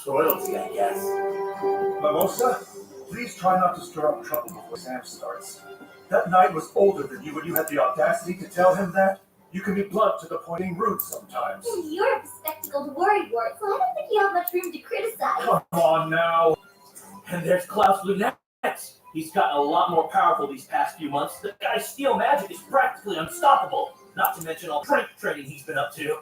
Royalty, I guess. Mimosa, please try not to stir up trouble before Sam starts. That knight was older than you and you had the audacity to tell him that? You can be blunt to the point being rude sometimes. And you're a bespectacled worrywart, so I don't think you have much room to criticize. Come on now. And there's Klaus Lunette. He's gotten a lot more powerful these past few months. The guy's steel magic is practically unstoppable. Not to mention all prank trading he's been up to.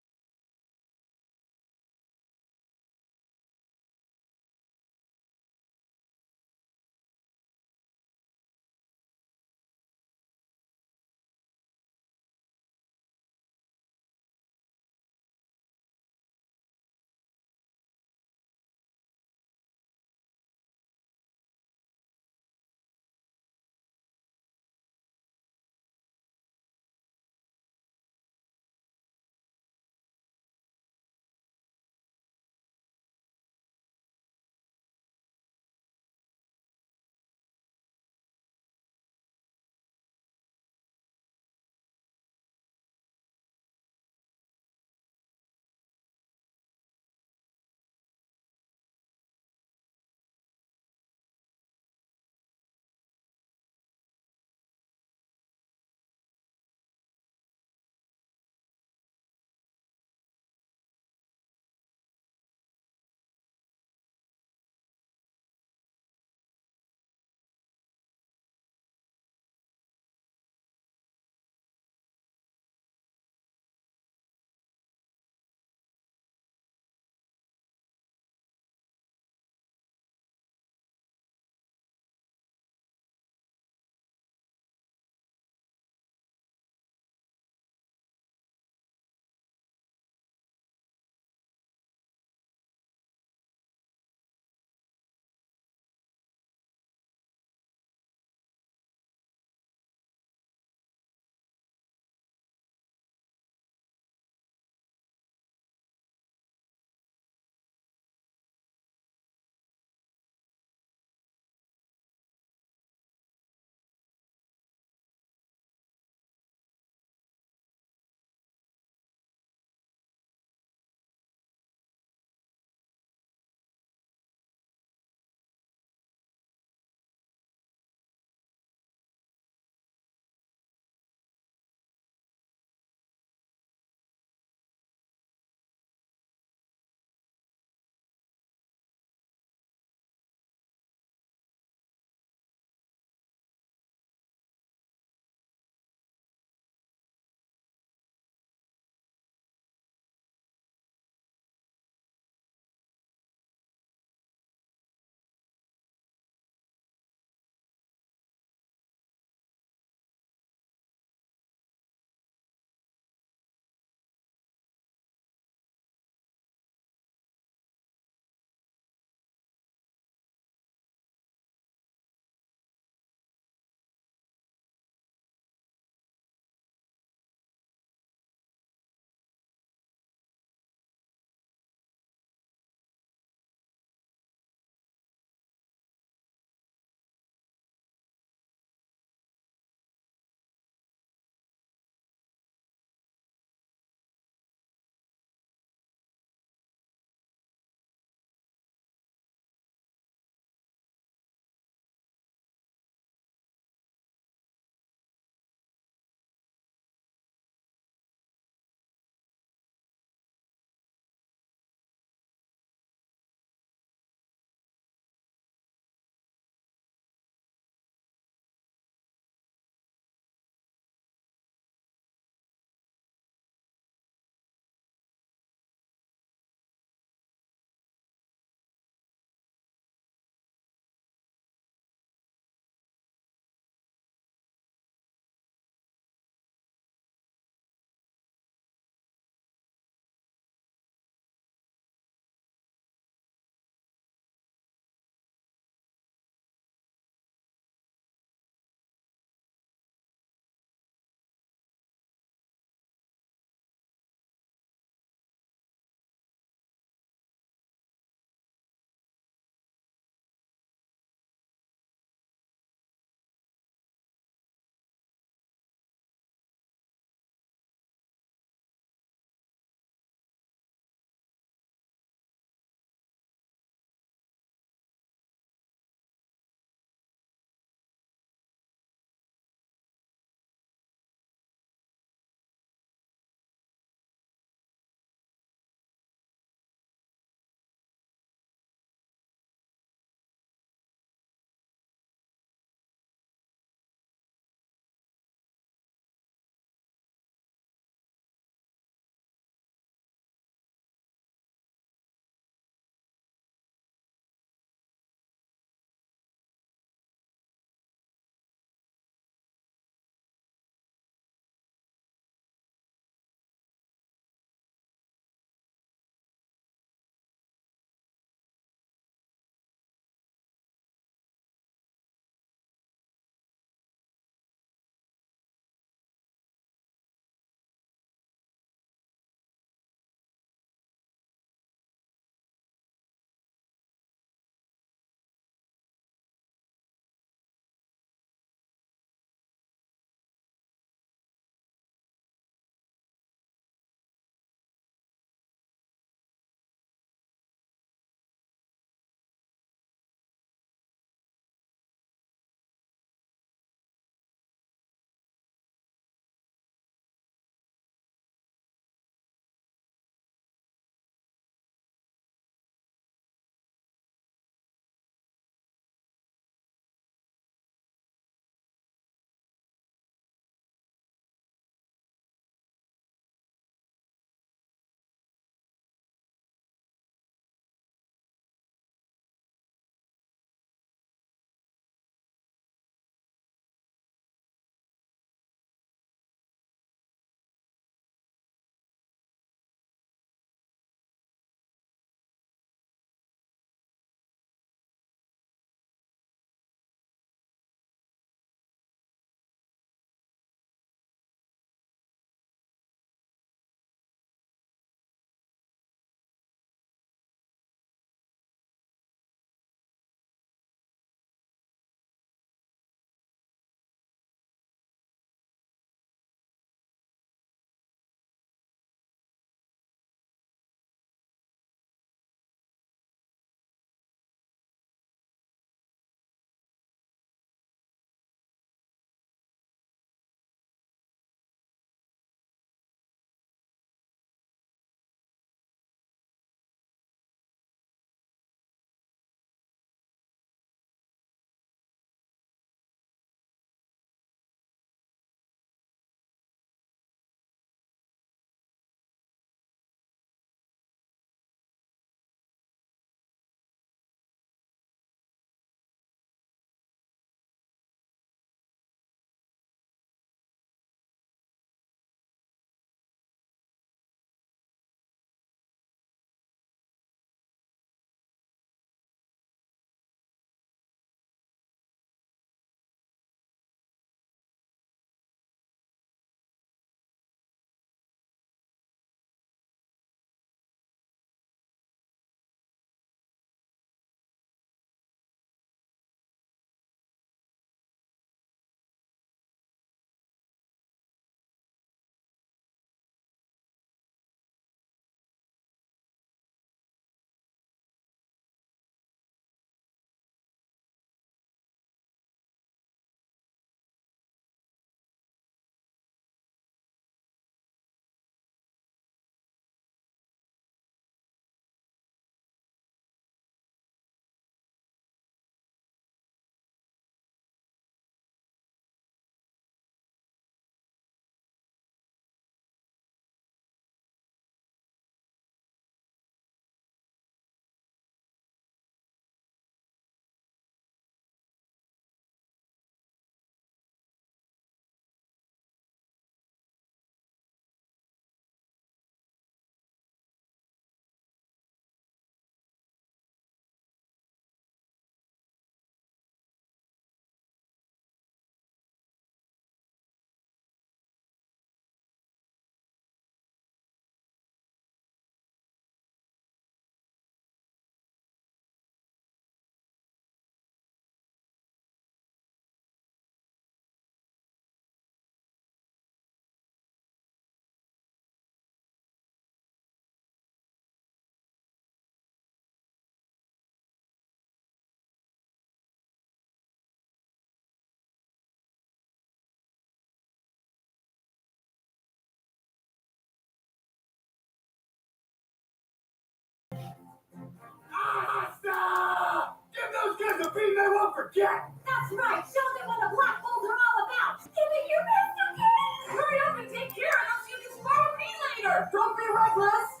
Yeah, that's right. Show them what the black holes are all about. Give it your best, okay? Hurry up and take care of them so you can spot me later. Don't be reckless.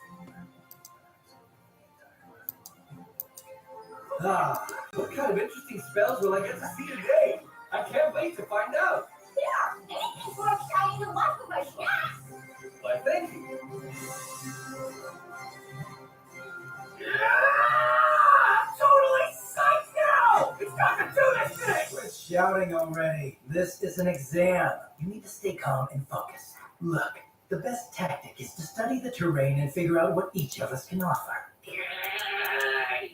What kind of interesting spells will I get to see today? I can't wait to find out. Yeah, anything's more exciting than life with my snack. Why, thank you. Yeah! I'm totally psyched now! It's time to do this thing! Quit shouting already. This is an exam. You need to stay calm and focus. Look, the best tactic is to study the terrain and figure out what each of us can offer.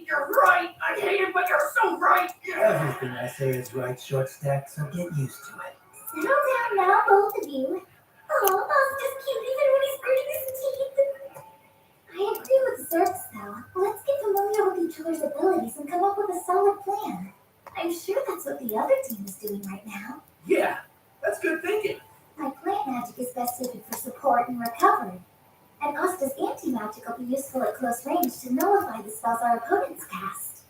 You're right! I hate it, but you're so right! Everything I say is right, short stack, so get used to it. Settle down now, both of you. Oh, Buzz just cuties and when he's gritting his teeth. I agree with Zerx, though. Let's get familiar with each other's abilities and come up with a solid plan. I'm sure that's what the other team is doing right now. Yeah, that's good thinking. My plant magic is best suited for support and recovery. And Asta's anti-magic will be useful at close range to nullify the spells our opponents cast.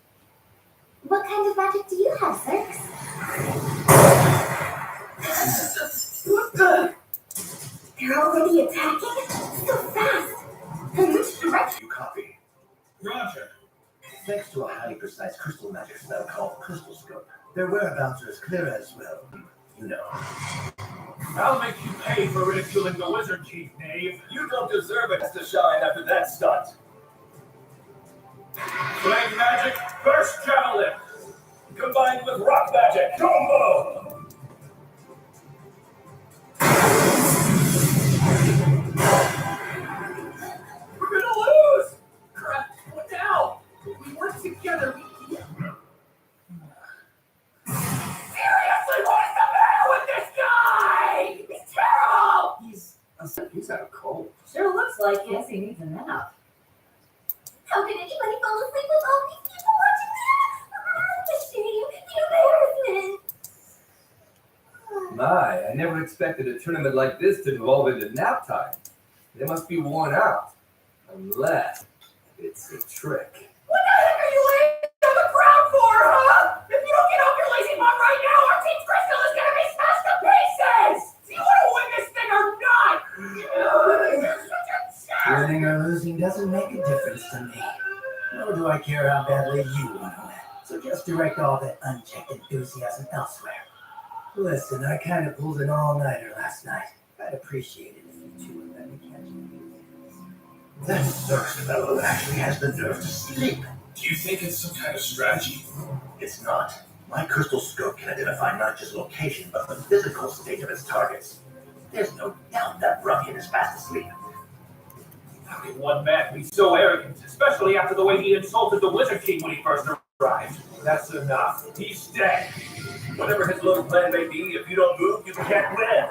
What kind of magic do you have, Zerx? What the? They're already attacking? So fast! In which direction? You copy. Roger. Thanks to a highly precise crystal magic spell called Crystal Scope, their whereabouts are as clear as, well, you know. I'll make you pay for ridiculing the Wizard Chief, Knave. You don't deserve it to shine after that stunt. Flame magic, burst javelin. Combined with rock magic, combo! We're gonna lose! Crap, what now? We work together. Seriously, what is the matter with this guy? He's terrible! He's out of cold. Sure looks like yes, he needs a nap. How can anybody fall asleep with all these people watching them? The shame, the embarrassment. My, I never expected a tournament like this to devolve into nap time. They must be worn out. Unless it's a trick. What the heck are you laying on the ground for, huh? If you don't get off your lazy butt right now, our team's crystal is gonna be smashed to pieces! Do you want to win this thing or not? You're such a jerk! Winning or losing doesn't make a difference to me. Nor do I care how badly you want to win. So just direct all that unchecked enthusiasm elsewhere. Listen, I kind of pulled an all-nighter last night. I'd appreciate it if you two would let me catch it. That Zerx fellow actually has the nerve to sleep. Do you think it's some kind of strategy? It's not. My crystal scope can identify not just location, but the physical state of its targets. There's no doubt that ruffian is fast asleep. How can one man be so arrogant, especially after the way he insulted the Wizard King when he first arrived? That's enough. He's dead. Whatever his little plan may be, if you don't move, you can't win.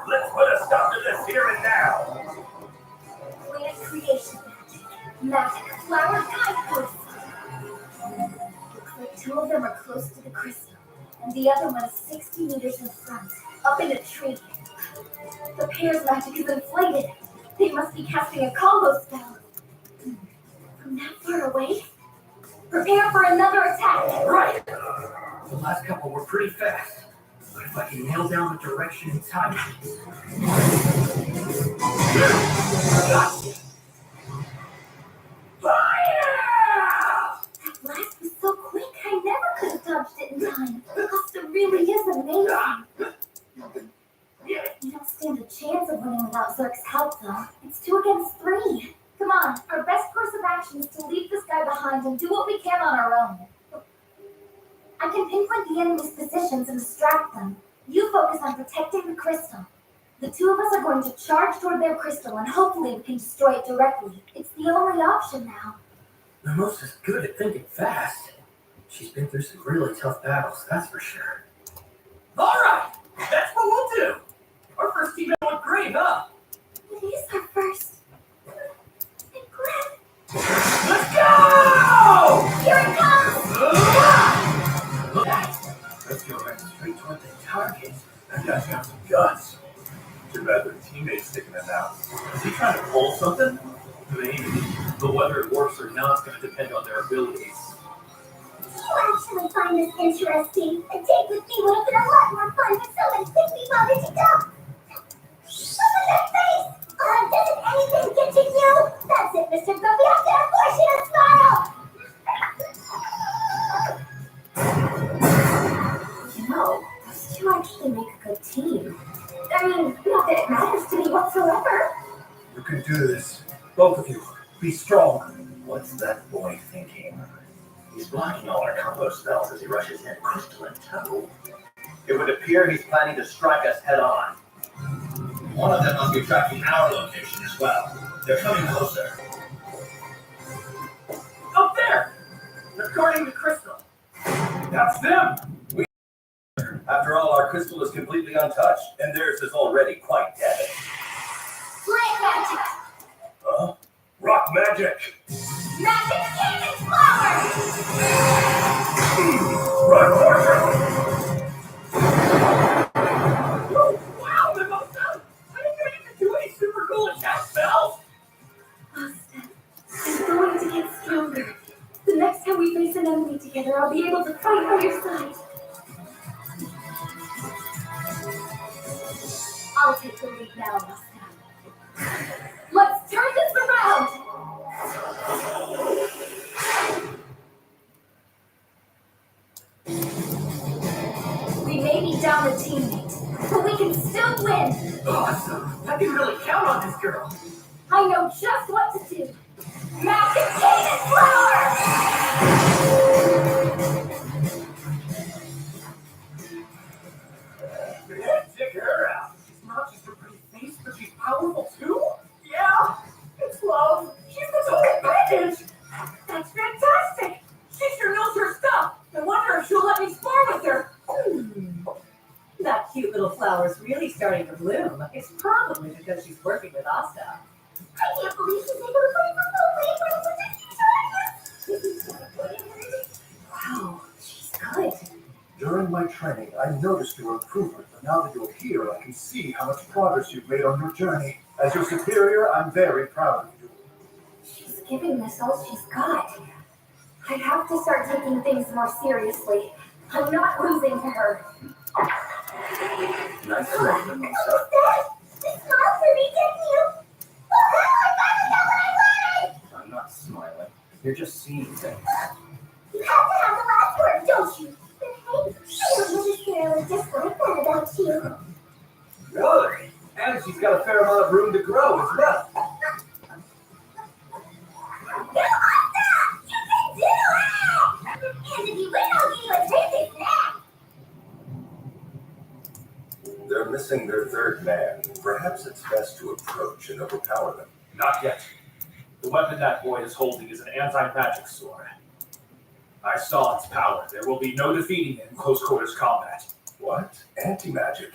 Let's put a stop to this here and now. Plant creation magic flower guidepost. Looks like two of them are close to the crystal, and the other one is 60 meters in front, up in a tree. The pair's magic is inflated. They must be casting a combo spell. From that far away? Prepare for another attack. Right. The last couple were pretty fast. But if I can nail down the direction and timing. Gotcha. Fire! That blast was so quick, I never could have dodged it in time. Asta really is amazing. You don't stand a chance of winning without Zerk's help, though. It's 2 against 3. Come on, our best course of action is to leave this guy behind and do what we can on our own. I can pinpoint the enemy's positions and distract them. You focus on protecting the crystal. The two of us are going to charge toward their crystal, and hopefully we can destroy it directly. It's the only option now. Mimosa's good at thinking fast. She's been through some really tough battles, that's for sure. All right, that's what we'll do. Our first team went great, huh? It is our first. I'm glad. Let's go! Here it comes! Look at that. Let's go right straight toward the target. That guy's got some guts. Too bad their teammates sticking it out. Is he trying to pull something? Maybe. But whether it works or not is going to depend on their abilities. actually find this interesting? A date with me would have been a lot more fun than so many things we bothered to go. Look at that face! Doesn't anything get to you? That's it, Mr. Grumpy. I'm gonna force you to smile! You know, those two actually make a good team. I mean, not that it matters to me whatsoever. You can do this. Both of you. Be strong. What's that boy thinking? He's blocking all our combo spells as he rushes in, crystal in tow. It would appear he's planning to strike us head on. One of them must be tracking our location as well. They're coming closer. Up there! According to Crystal. That's them! After all, our crystal is completely untouched, and theirs is already quite dead. Plant magic! Huh? Rock magic! Magic cannon flower! Rock portrait! Wow, Mimosa! I didn't know you could do any super cool attack spells! Asta, I'm going to get stronger. The next time we face an enemy together, I'll be able to fight by your side. I'll take the lead now, Asta. Let's turn this around! We may be down a teammate, but we can still win! Awesome! I can really count on this girl! I know just what to do! Magic Cannon Flower! Check her out! She's not just a pretty face, but she's powerful too? Yeah! It's love! She's the total package! That's fantastic. She sure knows her stuff. I wonder if she'll let me spar with her. That cute little flower's really starting to bloom. It's probably because she's working with Asta. I can't believe she's able to play for Wow, she's good. During my training, I noticed your improvement, but now that you're here, I can see how much progress you've made on your journey. As your superior, I'm very proud of you. She's giving us all she's got. I have to start taking things more seriously. I'm not losing to her. Nice work, Mimosa. What's that? They smiled for me, didn't you? Woohoo! I finally got what I wanted! I'm not smiling. You're just seeing things. You have to have the last word, don't you? But hey, I don't necessarily dislike that about you. Good. And she's got a fair amount of room to grow as well. You awesome! You can do it! And if you win, I'll give you a tasty snack! They're missing their third man. Perhaps it's best to approach and overpower them. Not yet. The weapon that boy is holding is an anti-magic sword. I saw its power. There will be no defeating it in close quarters combat. What? Anti-magic?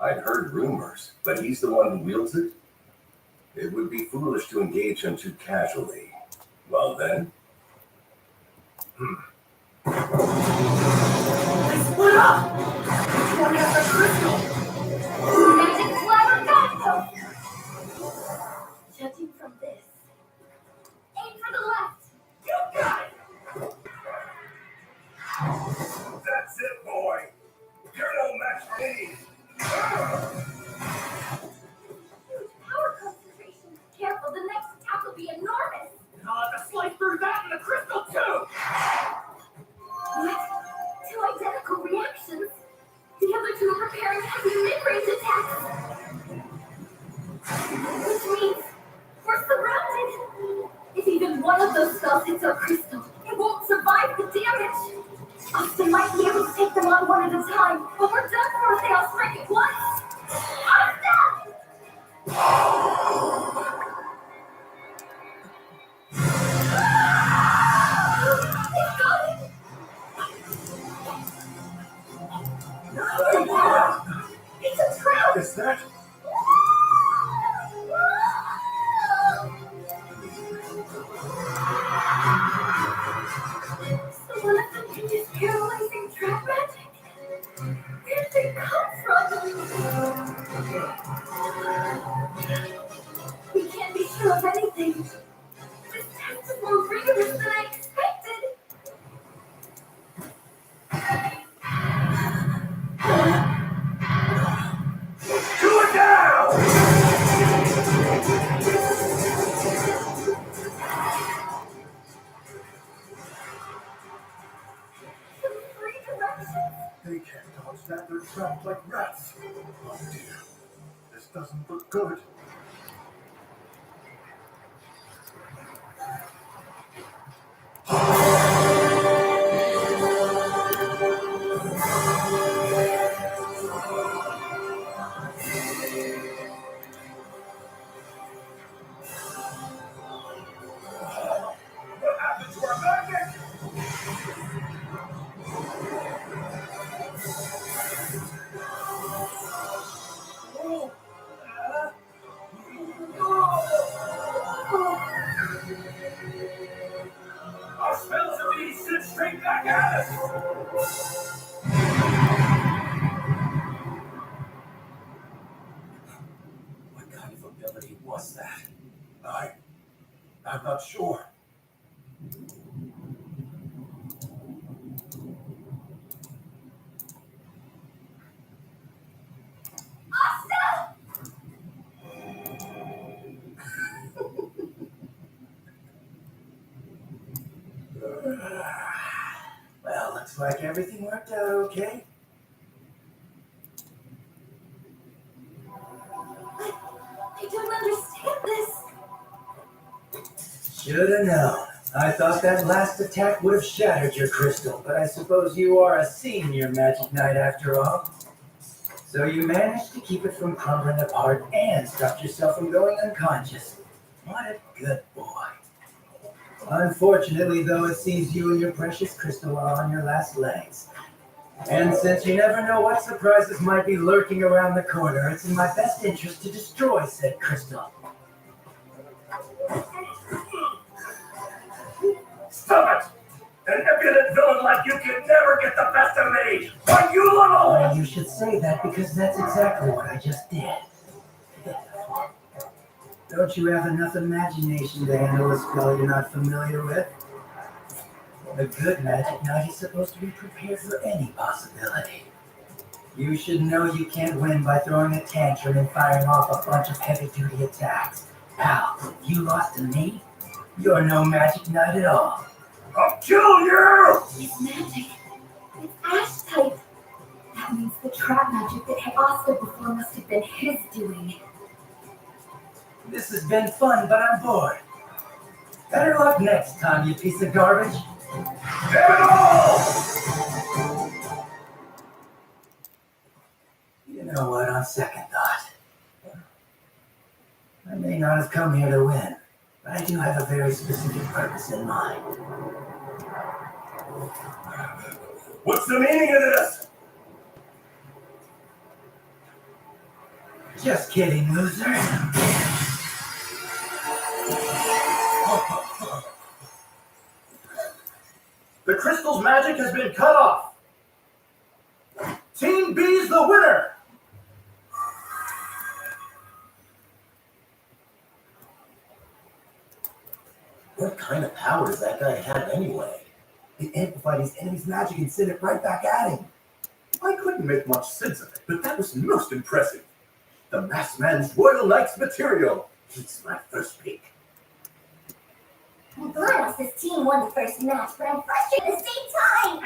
I'd heard rumors, but he's the one who wields it? It would be foolish to engage him too casually. Well then. They split up! Which one has the crystal? Magic flower combo! Judging from this, aim for the left! You got it! That's it, boy! You're no match for me! Huge power concentration. Careful, the next attack will be enormous. And I'll have to slice through that and the crystal too! What? Two identical reactions. The other two are preparing heavy mid-range attacks. Which means we're surrounded. If even one of those spells hits our crystal, it won't survive the damage. Austin might be able to take them on one at a time, but we're done for if they all strike at once. Austin! They got it! It's a trap! Is that? So one of them can use paralyzing trap magic? Where did they come from? We can't be sure of anything. This test is more rigorous than I expected. doesn't look good. What happened to our magic? Our spells are being sent straight back at us. What kind of ability was that? I'm not sure. Well, looks like everything worked out okay. I don't understand this. Should have known. I thought that last attack would have shattered your crystal, but I suppose you are a senior magic knight after all. So you managed to keep it from crumbling apart and stopped yourself from going unconscious. What a good boy. Unfortunately, though, it seems you and your precious crystal are on your last legs. And since you never know what surprises might be lurking around the corner, it's in my best interest to destroy said crystal. Stop it! An impudent villain like you can never get the best of me! Are you little? Well, you should say that because that's exactly what I just did. Don't you have enough imagination to handle a spell you're not familiar with? A good magic knight is supposed to be prepared for any possibility. You should know you can't win by throwing a tantrum and firing off a bunch of heavy-duty attacks. Pal, if you lost to me, you're no magic knight at all. I'll kill you! It's magic. It's ash type. That means the trap magic that hit Oscar before must have been his doing. This has been fun, but I'm bored. Better luck next time, you piece of garbage. Damn it all! You know what, on second thought, I may not have come here to win, but I do have a very specific purpose in mind. What's the meaning of this? Just kidding, loser. The crystal's magic has been cut off. Team B's the winner. What kind of power does that guy have anyway? He amplified his enemy's magic and sent it right back at him. I couldn't make much sense of it, but that was most impressive. The masked man's Royal Knight's material. He's my first pick. I'm glad this team won the first match, but I'm frustrated at the same time.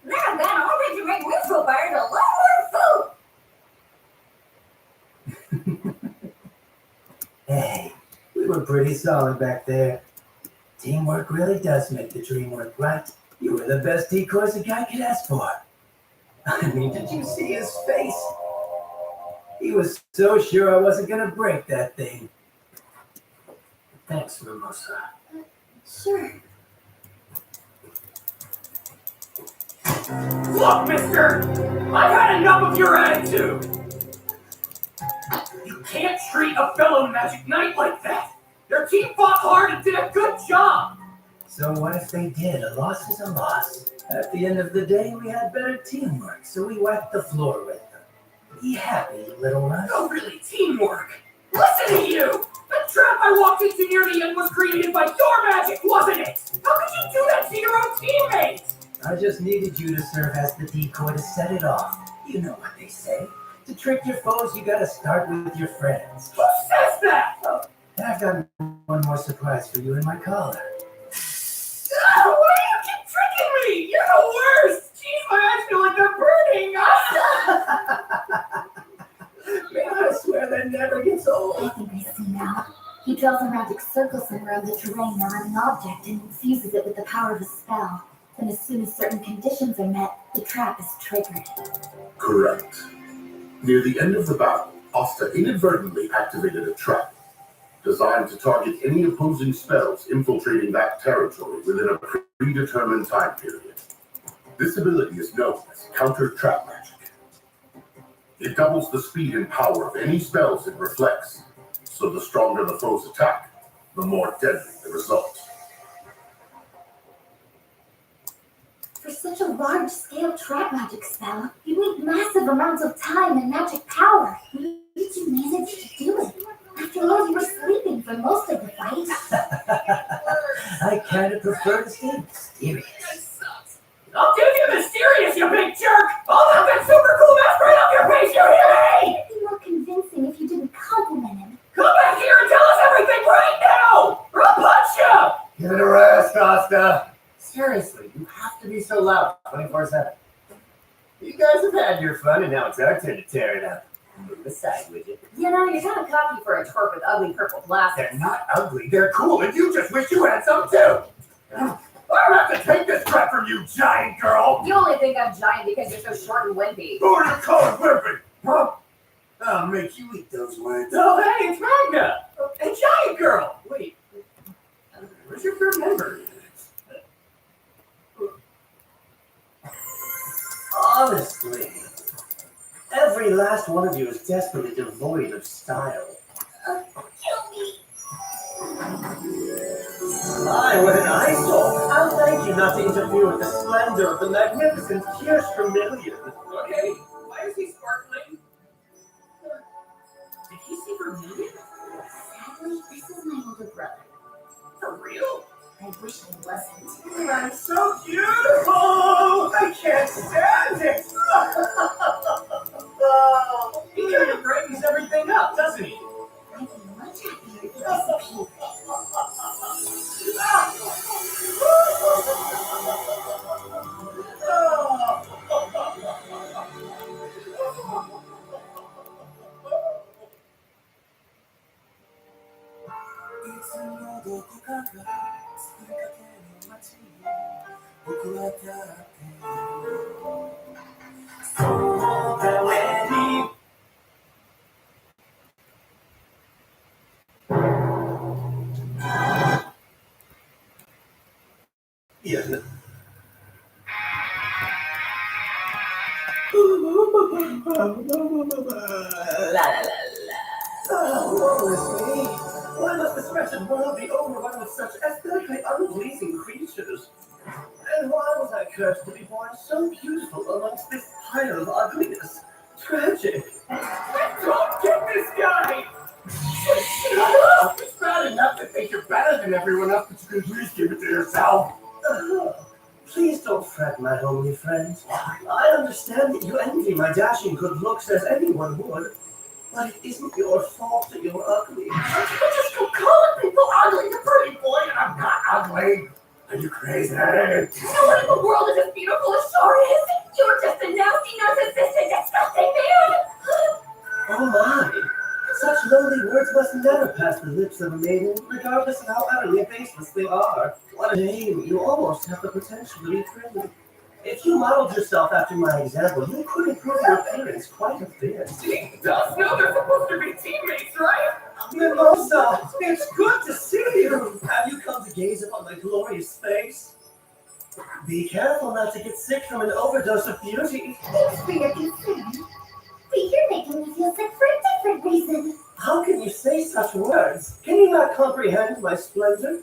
Then I've got already to make whistle fires a lot more food. Hey, we were pretty solid back there. Teamwork really does make the dream work, right? You were the best decoys a guy could ask for. I mean, did you see his face? He was so sure I wasn't gonna break that thing. Thanks, Mimosa. Sure. Look, mister! I've had enough of your attitude! You can't treat a fellow magic knight like that! Your team fought hard and did a good job! So what if they did? A loss is a loss. At the end of the day, we had better teamwork, so we wiped the floor with them. Be happy, you little runt. No, really, teamwork! Listen to you! The trap I walked into near the end was created by your magic, wasn't it? How could you do that to your own teammates? I just needed you to serve as the decoy to set it off. You know what they say. To trick your foes, you gotta start with your friends. Who says that? Oh, and I've got one more surprise for you in my collar. Why do you keep tricking me? You're the worst! Jeez, my eyes feel like they're burning! Maybe never gets old. I think I see now. He draws a magic circle somewhere on the terrain around an object and infuses it with the power of a spell. And as soon as certain conditions are met, the trap is triggered. Correct. Near the end of the battle, Asta inadvertently activated a trap designed to target any opposing spells infiltrating that territory within a predetermined time period. This ability is known as counter trap magic. It doubles the speed and power of any spells it reflects, so the stronger the foe's attack, the more deadly the result. For such a large-scale trap magic spell, you need massive amounts of time and magic power. How did you manage to do it? After all, you were sleeping for most of the fight. I kind of prefer to stay mysterious. I'll give you mysterious, you big jerk! I'll have that super cool mask right off your face, you hear me? It'd be more convincing if you didn't compliment him. Come back here and tell us everything right now! Or I'll punch you! Give it a rest, Asta. Seriously, you have to be so loud 24/7. You guys have had your fun, and now it's our turn to tear it up. Move aside, would you? You know, you're kind of cocky for a twerp with ugly purple glasses. They're not ugly, they're cool, and you just wish you had some too! I'll have to take this crap from you, giant girl! You only think I'm giant because you're so short and wimpy. Who are you calling wimpy? Huh? I'll make you eat those words. Oh, hey, it's Magna! A giant girl! Wait, where's your third member? Honestly, every last one of you is desperately devoid of style. Kill me! My, what an eyesore! I'll thank you not to interfere with the splendor of the magnificent Kirsch Vermilion. Okay, why is he sparkling? Did he see Vermilion? Sadly, this is my older brother. For real? I wish I wasn't. I'm so beautiful! I can't stand it! He kind of brightens everything up, doesn't he? I'd be much happier if you disappeared. Yeah. Honestly, why must this wretched world be overrun with such aesthetically unpleasing creatures? And why was I cursed to be born so beautiful amongst this pile of ugliness? Tragic. Don't get this guy! Shut up! It's bad enough to think you're better than everyone else, but you can please keep it to yourself. Please don't fret, my homely friend. I understand that you envy my dashing good looks as anyone would, but it isn't your fault that you're ugly. You just go calling people ugly, you pretty boy, and I'm not ugly. Are you crazy? No one in the world is as beautiful as Shar is. You're just a nasty, narcissistic, disgusting man. Oh my! Such lowly words must never pass the lips of a maiden, regardless of how utterly baseless they are. What a name! You almost have the potential to be pretty. If you modeled yourself after my example, you could improve your appearance quite a bit. See, Dust, no, they're supposed to be teammates, right? Mimosa, it's good to see you. Have you come to gaze upon my glorious face? Be careful not to get sick from an overdose of beauty. Thanks for your concern. But you're making me feel sick for a different reason. How can you say such words? Can you not comprehend my splendor?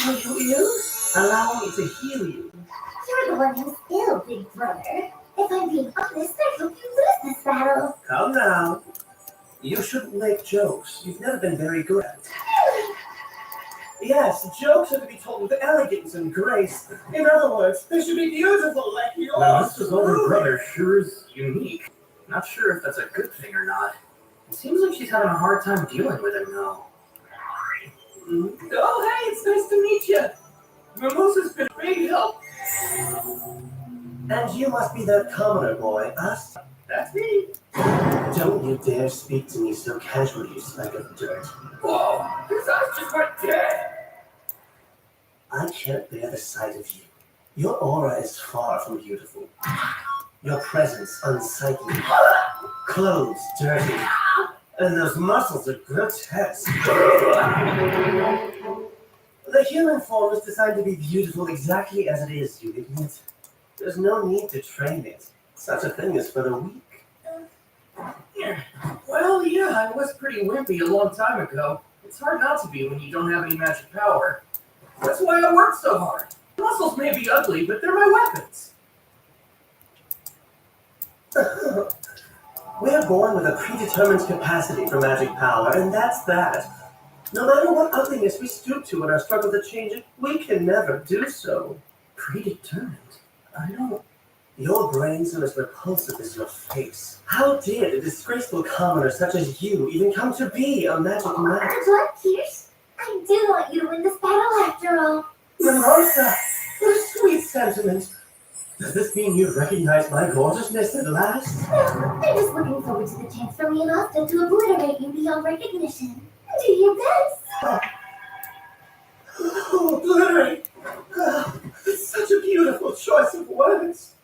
Are you ill? Allow me to heal you. You're the one who's ill, big brother. If I'm being honest, I hope you lose this battle. Come now. You shouldn't make jokes. You've never been very good at it. Yes, jokes are to be told with elegance and grace. In other words, they should be beautiful like yours. Now, Mr. older brother sure is unique. Not sure if that's a good thing or not. It seems like she's having a hard time dealing with him, though. Oh, hey, it's nice to meet you. Mimosa's been a big help. And you must be that commoner boy, us? That's me. Don't Don't you dare speak to me so casually, you speck of dirt. Whoa, his eyes just went dead. I can't bear the sight of you. Your aura is far from beautiful. Your presence unsightly. Clothes dirty. And those muscles are grotesque. The human form is designed to be beautiful exactly as it is, you idiot. There's no need to train it. Such a thing is for the weak. Well, yeah, I was pretty wimpy a long time ago. It's hard not to be when you don't have any magic power. That's why I work so hard. Muscles may be ugly, but they're my weapons. We're born with a predetermined capacity for magic power, and that's that. No matter what ugliness we stoop to in our struggle to change it, we can never do so. Predetermined? I don't... Your brains are as repulsive as your face. How did a disgraceful commoner such as you even come to be a magic knight? Good luck, Pierce. I did want you to win this battle after all. Mimosa! What a sweet sentiment! Does this mean you've recognized my gorgeousness at last? No, I'm just looking forward to the chance for me and Asta to obliterate you beyond recognition. Do your best. Oh, obliterate! Oh, it's such a beautiful choice of words.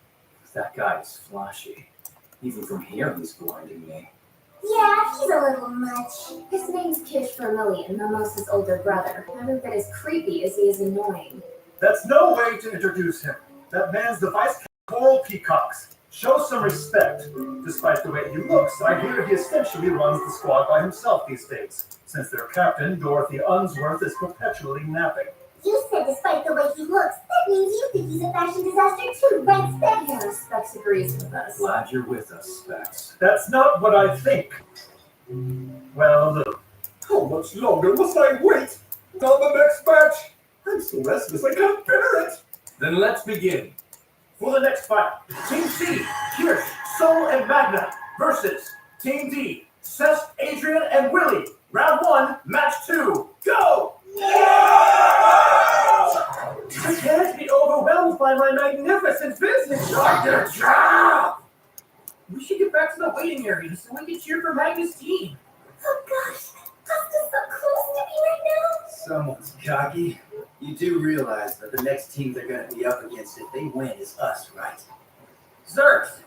That guy is flashy. Even from here, he's blinding me. Yeah, he's a little much. His name's Kish Vermillion, Mimosa's older brother. Every bit as creepy as he is annoying. That's no way to introduce him. That man's the vice coral peacocks. Show some respect. Despite the way he looks, I hear he essentially runs the squad by himself these days, since their captain, Dorothy Unsworth, is perpetually napping. You said despite the way he looks, that means you think he's a fashion disaster too, right, Specs? Yeah, Specs agrees with us. Glad you're with us, Specs. That's not what I think. Well, look. How much longer must I wait? Until the next match? I'm so restless I can't bear it. Then let's begin. For the next fight, Team C, Kirsch, Soul, and Magna versus Team D, Cest, Adrian, and Willie. Round 1, match 2, go! I can't be overwhelmed by my magnificent visage. Dr. Trap! We should get back to the waiting area so we can cheer for Magnus' team. Oh gosh, Asta's so close to me right now. Someone's cocky. You do realize that the next team they're going to be up against if they win is us, right? Zerx,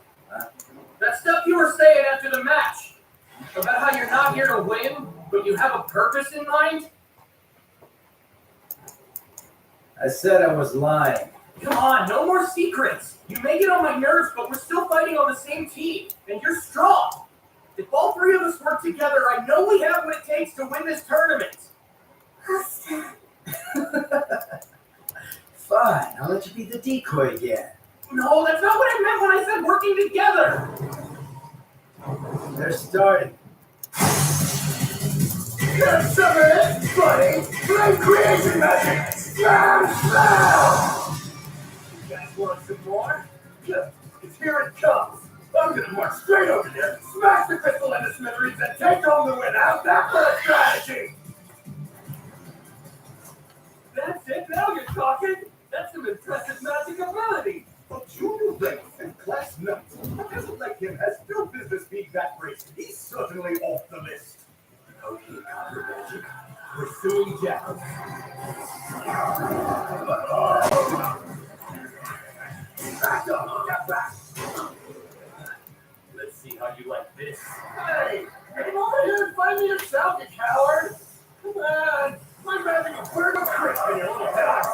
that stuff you were saying after the match, about how you're not here to win, but you have a purpose in mind? I said I was lying. Come on, no more secrets. You may get on my nerves, but we're still fighting on the same team, and you're strong. If all three of us work together, I know we have what it takes to win this tournament. Asta. Fine, I'll let you be the decoy again. No, that's not what I meant when I said working together. They're starting. Get some of it, buddy! Flame creation magic! Slam, slam! You guys want some more? Yeah, it's here it comes. I'm gonna march straight over there, smash the crystal into smithereens, and take home the win. How's that for a strategy? That's it, now you're talking. That's some impressive magic ability. A junior length and class nuts. A peasant like him has no business being that racist. He's certainly off the list. Okay, copper magic. Pursuing jackals. Back up, get back. Let's see how you like this. Hey, come over here and find me yourself, you coward. Come on. I'm having a bird of Christmas in your head,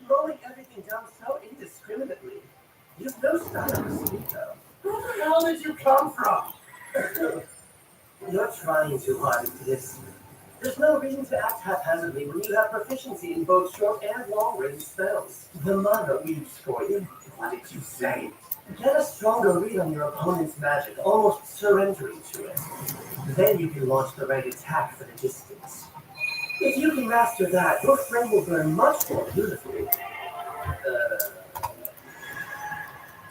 Rolling everything down so indiscriminately. You've no style to speak of. Where the hell did you come from? You're trying too hard into this. There's no reason to act haphazardly when you have proficiency in both short and long-range spells. The mana weaves for you. What did you say? Get a stronger read on your opponent's magic, almost surrendering to it. Then you can launch the right attack for the distance. If you can master that, your flame will burn much more beautifully.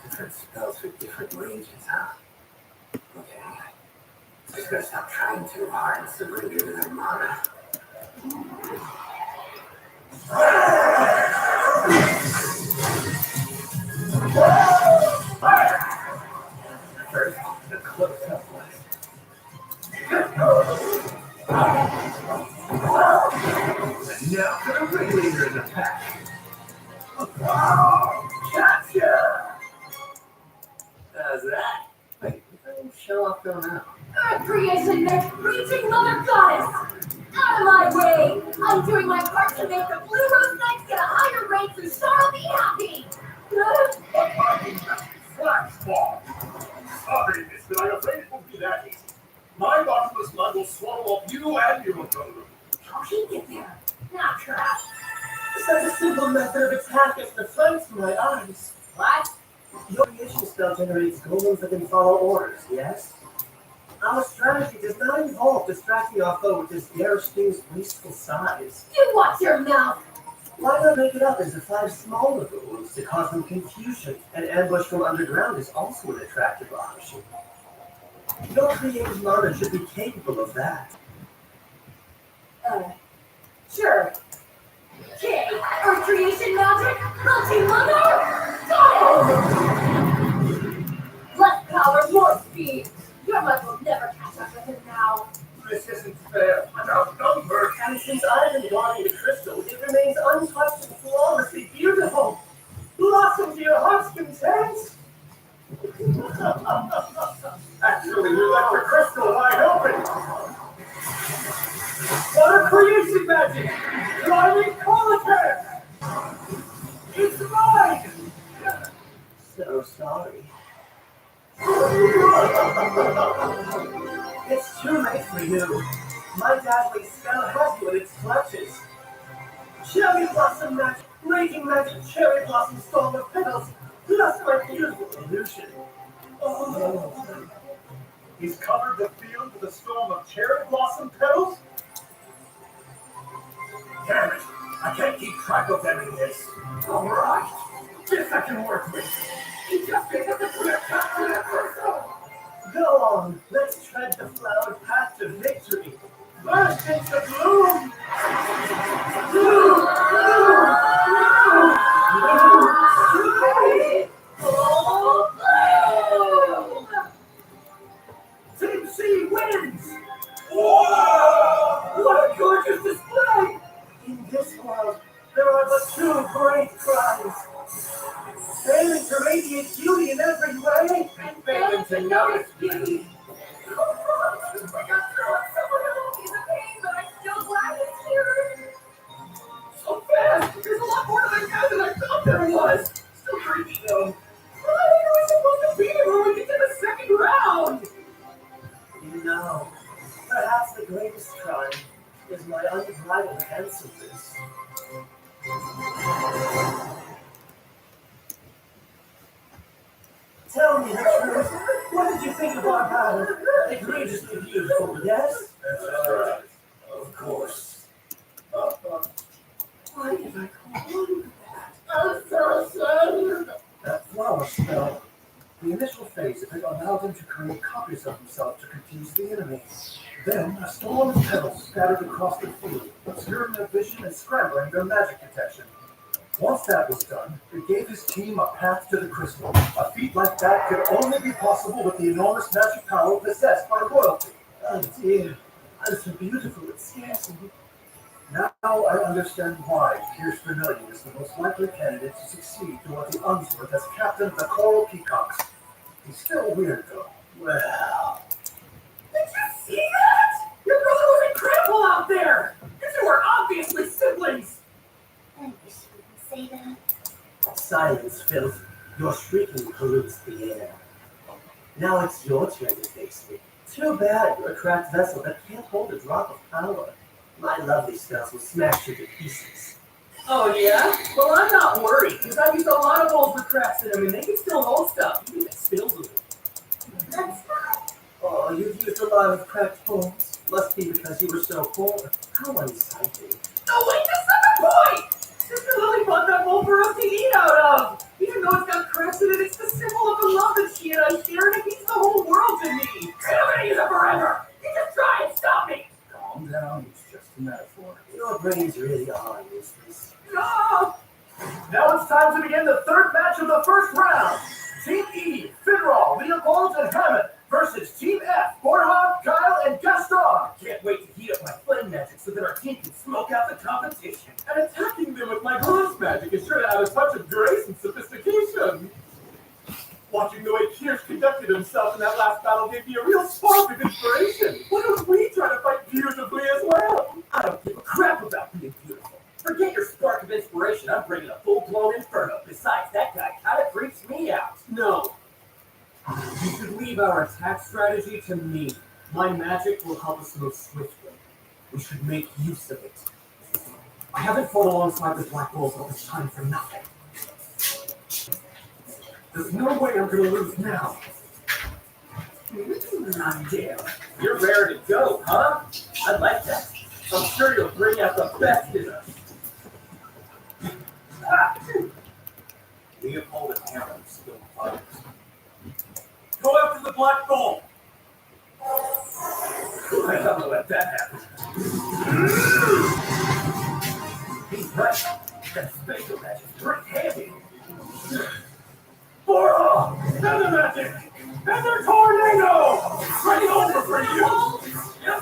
Different spells for different ranges, huh? Okay. Just gotta stop trying too hard and surrender to their mana. First, The close-up one. And now for the ringleader in the pack. Oh, gotcha! How's that? Wait, show off going out. Earth creation meant reaching Mother Goddess! Out of my way! I'm doing my part to make the Blue Rose Knights get a higher rank so Char'll be happy! Flashball. Sorry, miss, but I'm afraid it won't be that easy. My bottomless mud will swallow up you and your brother. How he get there? Not crap. Such a simple method of attack is the flanks from my eyes. What? Your creation spell generates golems that can follow orders, yes? Our strategy does not involve distracting our foe with this garish thing's wasteful size. You watch your mouth! Why not make it up into 5 smaller golems to cause them confusion? An ambush from underground is also an attractive option. Your creative mana should be capable of that. Sure. Okay, Earth creation magic, multi-mother, got it! Less power, more speed. Your mud will never catch up with him now. This isn't fair. I'm outnumbered. And since I've been guarding the crystal, it remains untouched and flawlessly beautiful. Blossom to your heart's content. Actually, you left the crystal wide open. What a creation magic! Driving Colican! It's mine! So sorry. It's too late for you. My dazzling spell has you in its clutches. Cherry blossom magic, raging magic, cherry blossom storm of petals, plus my beautiful illusion. Oh. He's covered the field with a storm of cherry blossom petals? Damn it! I can't keep track of them in this. All right. This I can work with. He just picked up the clear path to that crystal. Go on, let's tread the flowered path to victory. Burst into bloom! Bloom! Bloom! Bloom! Team C wins! Whoa! What a gorgeous display! In this world, there are but 2 great crimes. Failing to radiate beauty in every way, And failing to notice beauty. I got through it. He's a pain, but I'm still glad it's here. So fast! There's a lot more to that guy than I thought there was! Still creepy though. I think we're supposed to be here when we get to the second round! you know, perhaps the greatest crime is my unbridled handsomeness. Tell me the truth. What did you think of our battle? Egregiously beautiful, yes? That's right. Of course. Why did I call you that? I'm so sorry. That flower spell. The initial phase of it allowed him to create copies of himself to confuse the enemy. Then a storm of petals scattered across the field, obscuring their vision and scrambling their magic detection. Once that was done, it gave his team a path to the crystal. A feat like that could only be possible with the enormous magic power possessed by royalty. Oh dear, I'm so beautiful it scares me. Now I understand why Pierce Vermillion is the most likely candidate to succeed Dorothy Unsworth as captain of the Coral Peacocks. He's still weird though. Well... Did you see that? Your brother was incredible out there! You two are obviously siblings! I wish you wouldn't say that. Silence, filth. Your shrieking pollutes the air. Now it's your turn to face me. Too bad you're a cracked vessel that can't hold a drop of power. My lovely spells will smash you to pieces. Oh, yeah? Well, I'm not worried, because I used a lot of bowls with cracks in them, and they can still hold stuff, even if it spills a little. That's not. Oh, you've used a lot of cracked bones. Must be because you were so poor. How unsightly. Oh, wait, that's not the point! Sister Lily bought that bowl for us to eat out of! Even though it's got cracks in it, it's the symbol of the love that she and I share, and it means the whole world to me! And I'm gonna use it forever! You just try and stop me! Calm down, it's just a metaphor. Your brains really are useless. No! Now it's time to begin the third match of the first round. Team E, Finral, Leopold, and Hammond versus left, Warhawk, Kyle, and Gaston. Can't wait to heat up my flame magic so that our team can smoke out the competition. And attacking them with my gloves magic is sure to add a touch of grace and sophistication. Watching the way Kirsch conducted himself in that last battle gave me a real spark of inspiration. Why don't we try to fight beautifully as well? I don't give a crap about being beautiful. Forget your spark of inspiration. I'm bringing a full-blown inferno. Besides, that guy kind of freaks me out. No. You should leave our attack strategy to me. My magic will help us move swiftly. We should make use of it. I haven't fought alongside the Black Wolves all this time for nothing. There's no way I'm gonna lose now. Not damn. You're rare to go, huh? I like that. I'm sure you'll bring out the best in us. Leopold and Aaron still fight. Go after the Black Bull! I'm not gonna let that happen. He's right. That spatial magic's pretty handy. Bora! Feather magic! Feather tornado! Ready over for you! Yep.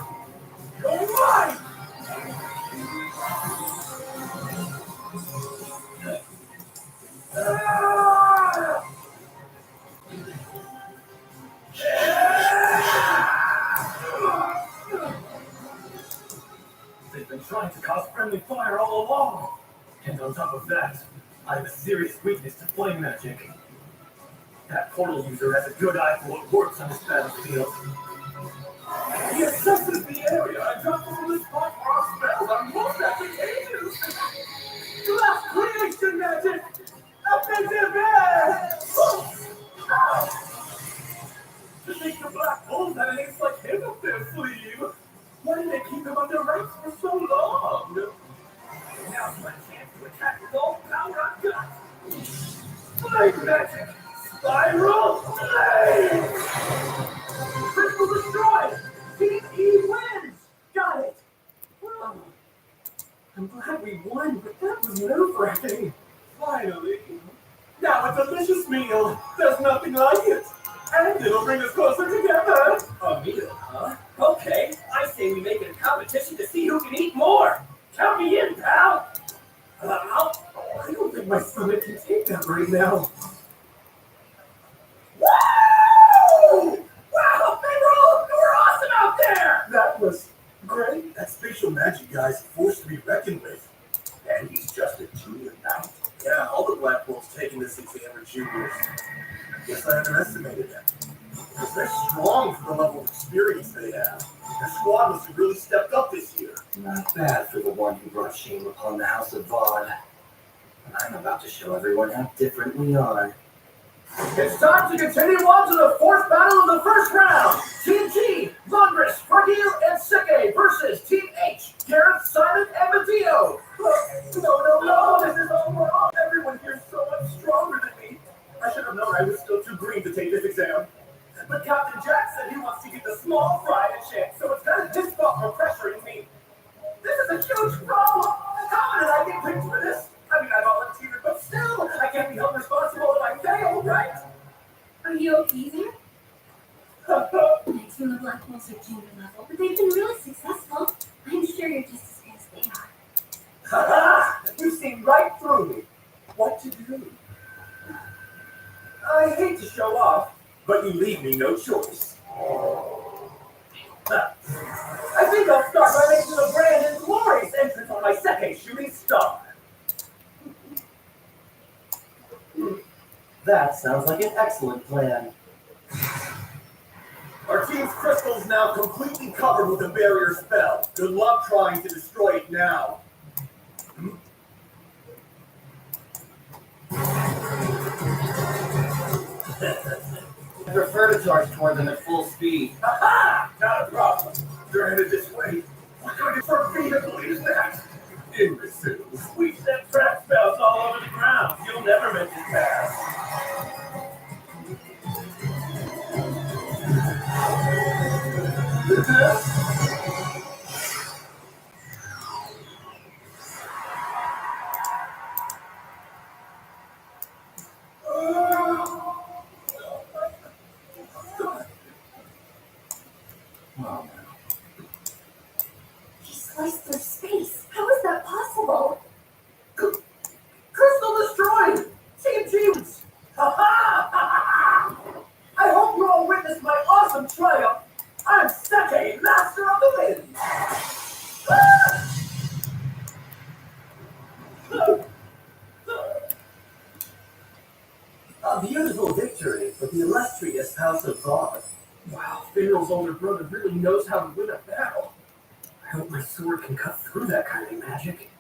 Go mine! They've been trying to cause friendly fire all along. And on top of that, I have a serious weakness to flame magic. That portal user has a good eye for what works on this battlefield. He assesses the area and drops from this spot for our spells on most applications. Glass creation magic! Offensive edge! To think the Black Wolves had an ace like him up their sleeve. Why did they keep him under wraps for so long? Now's my chance to attack with all power I've got. Flame magic! Spiral Flame! Crystal destroyed! Team E wins! Got it! Oh, I'm glad we won, but that was nerve-wracking. Finally. Now a delicious meal. There's nothing like it. And it'll bring us closer together. A meal, huh? Okay, I say we make it a competition to see who can eat more. Count me in, pal. I don't think my stomach can take that right now. Woo! Wow, we're awesome out there! That was great. That spatial magic guy's a force to be reckoned with. And he's just a junior knight. Yeah, all the Black Wolves taking this exam are juniors. Guess I underestimated them. Because they're strong for the level of experience they have. Their squad must have really stepped up this year. Not bad for the one who brought shame upon the House of Vaughn. And I'm about to show everyone how different we are. It's time to continue on to the fourth battle of the first round. Team T, Lundris, Fargil, and Seke versus Team H, Gareth, Simon, and Mateo. No, this is all wrong. Everyone here is so much stronger than me. I should have known I was still too green to take this exam. But Captain Jack said he wants to give the small fry a chance, so it's kind of his fault for pressuring me. This is a huge problem. How did I get picked for this? I mean, I volunteered, but still, I can't be held responsible if I fail, right? Are you okay there? Next from the Black Wolves are junior level, but they've been really successful. I'm sure you're just as good as they are. Ha! You see right through me. What to do? I hate to show off, but you leave me no choice. I think I'll start by making a grand and glorious entrance on my second shooting star. That sounds like an excellent plan. Our team's crystal's now completely covered with a barrier spell. Good luck trying to destroy it now. I prefer to charge toward them at full speed. Ha! Not a problem. They're headed this way. What kind of vehicle is that? Imbeciles. We set trap spells all over the ground. You'll never make it past. Oh, He sliced through space. How is that possible? Crystal destroyed! Team Jeans! Ha ha! I hope you all witnessed my awesome triumph! I'm such a master of the wind! a beautiful victory for the illustrious House of Vaughn. Wow, Finral's older brother really knows how to win a battle. I hope my sword can cut through that kind of magic.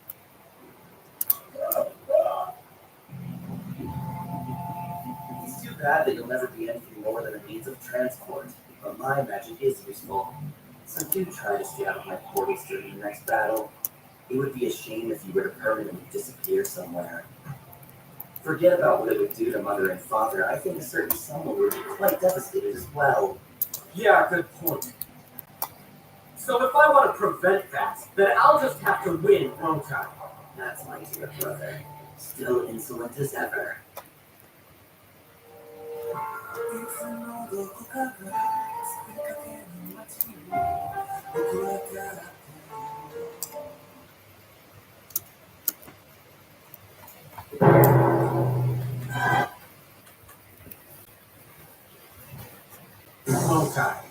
It's too bad that you'll never be anything more than a means of transport, but my magic is useful. So do try to stay out of my portals during the next battle. It would be a shame if you were to permanently disappear somewhere. Forget about what it would do to Mother and Father. I think a certain someone would be quite devastated as well. Yeah, good point. So if I want to prevent that, then I'll just have to win, won't I? That's my dear brother. Still insolent as ever. Won't I?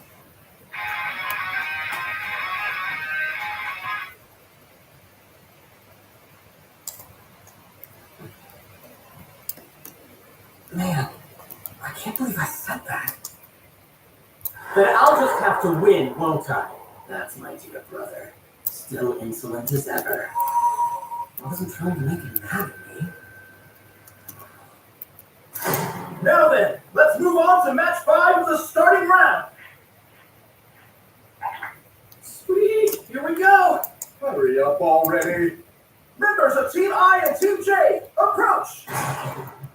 Man, I can't believe I said that. Then I'll just have to win, won't I? That's my dear brother. Still insolent as ever. I wasn't trying to make you mad at me. Now then, let's move on to match 5 of the starting round. Sweet, here we go. Hurry up already. Members of Team I and Team J, approach.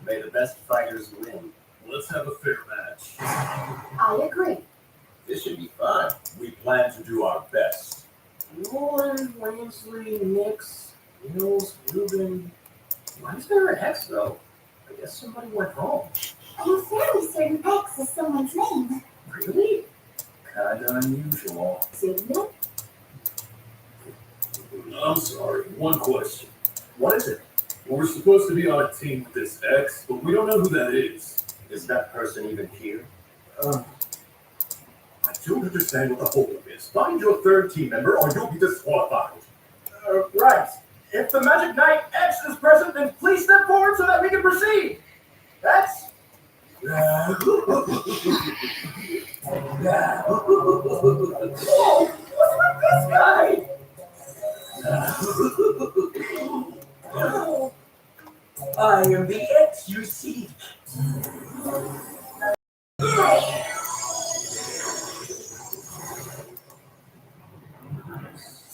May the best fighters win. Let's have a fair match. I agree. This should be fun. We plan to do our best. Nolan, Lansley, Nix, Mills, Ruben. Why is there an X though? I guess somebody went home. I'm fairly certain X is someone's name. Really? Kinda unusual. Sigma? I'm sorry, one question. What is it? Well, we're supposed to be on a team with this X, but we don't know who that is. Is that person even here? I don't understand what the holdup is. Find your third team member or you'll be disqualified. Right. If the Magic Knight X is present, then please step forward so that we can proceed. X? Oh, what's with this guy? I am the X you seek.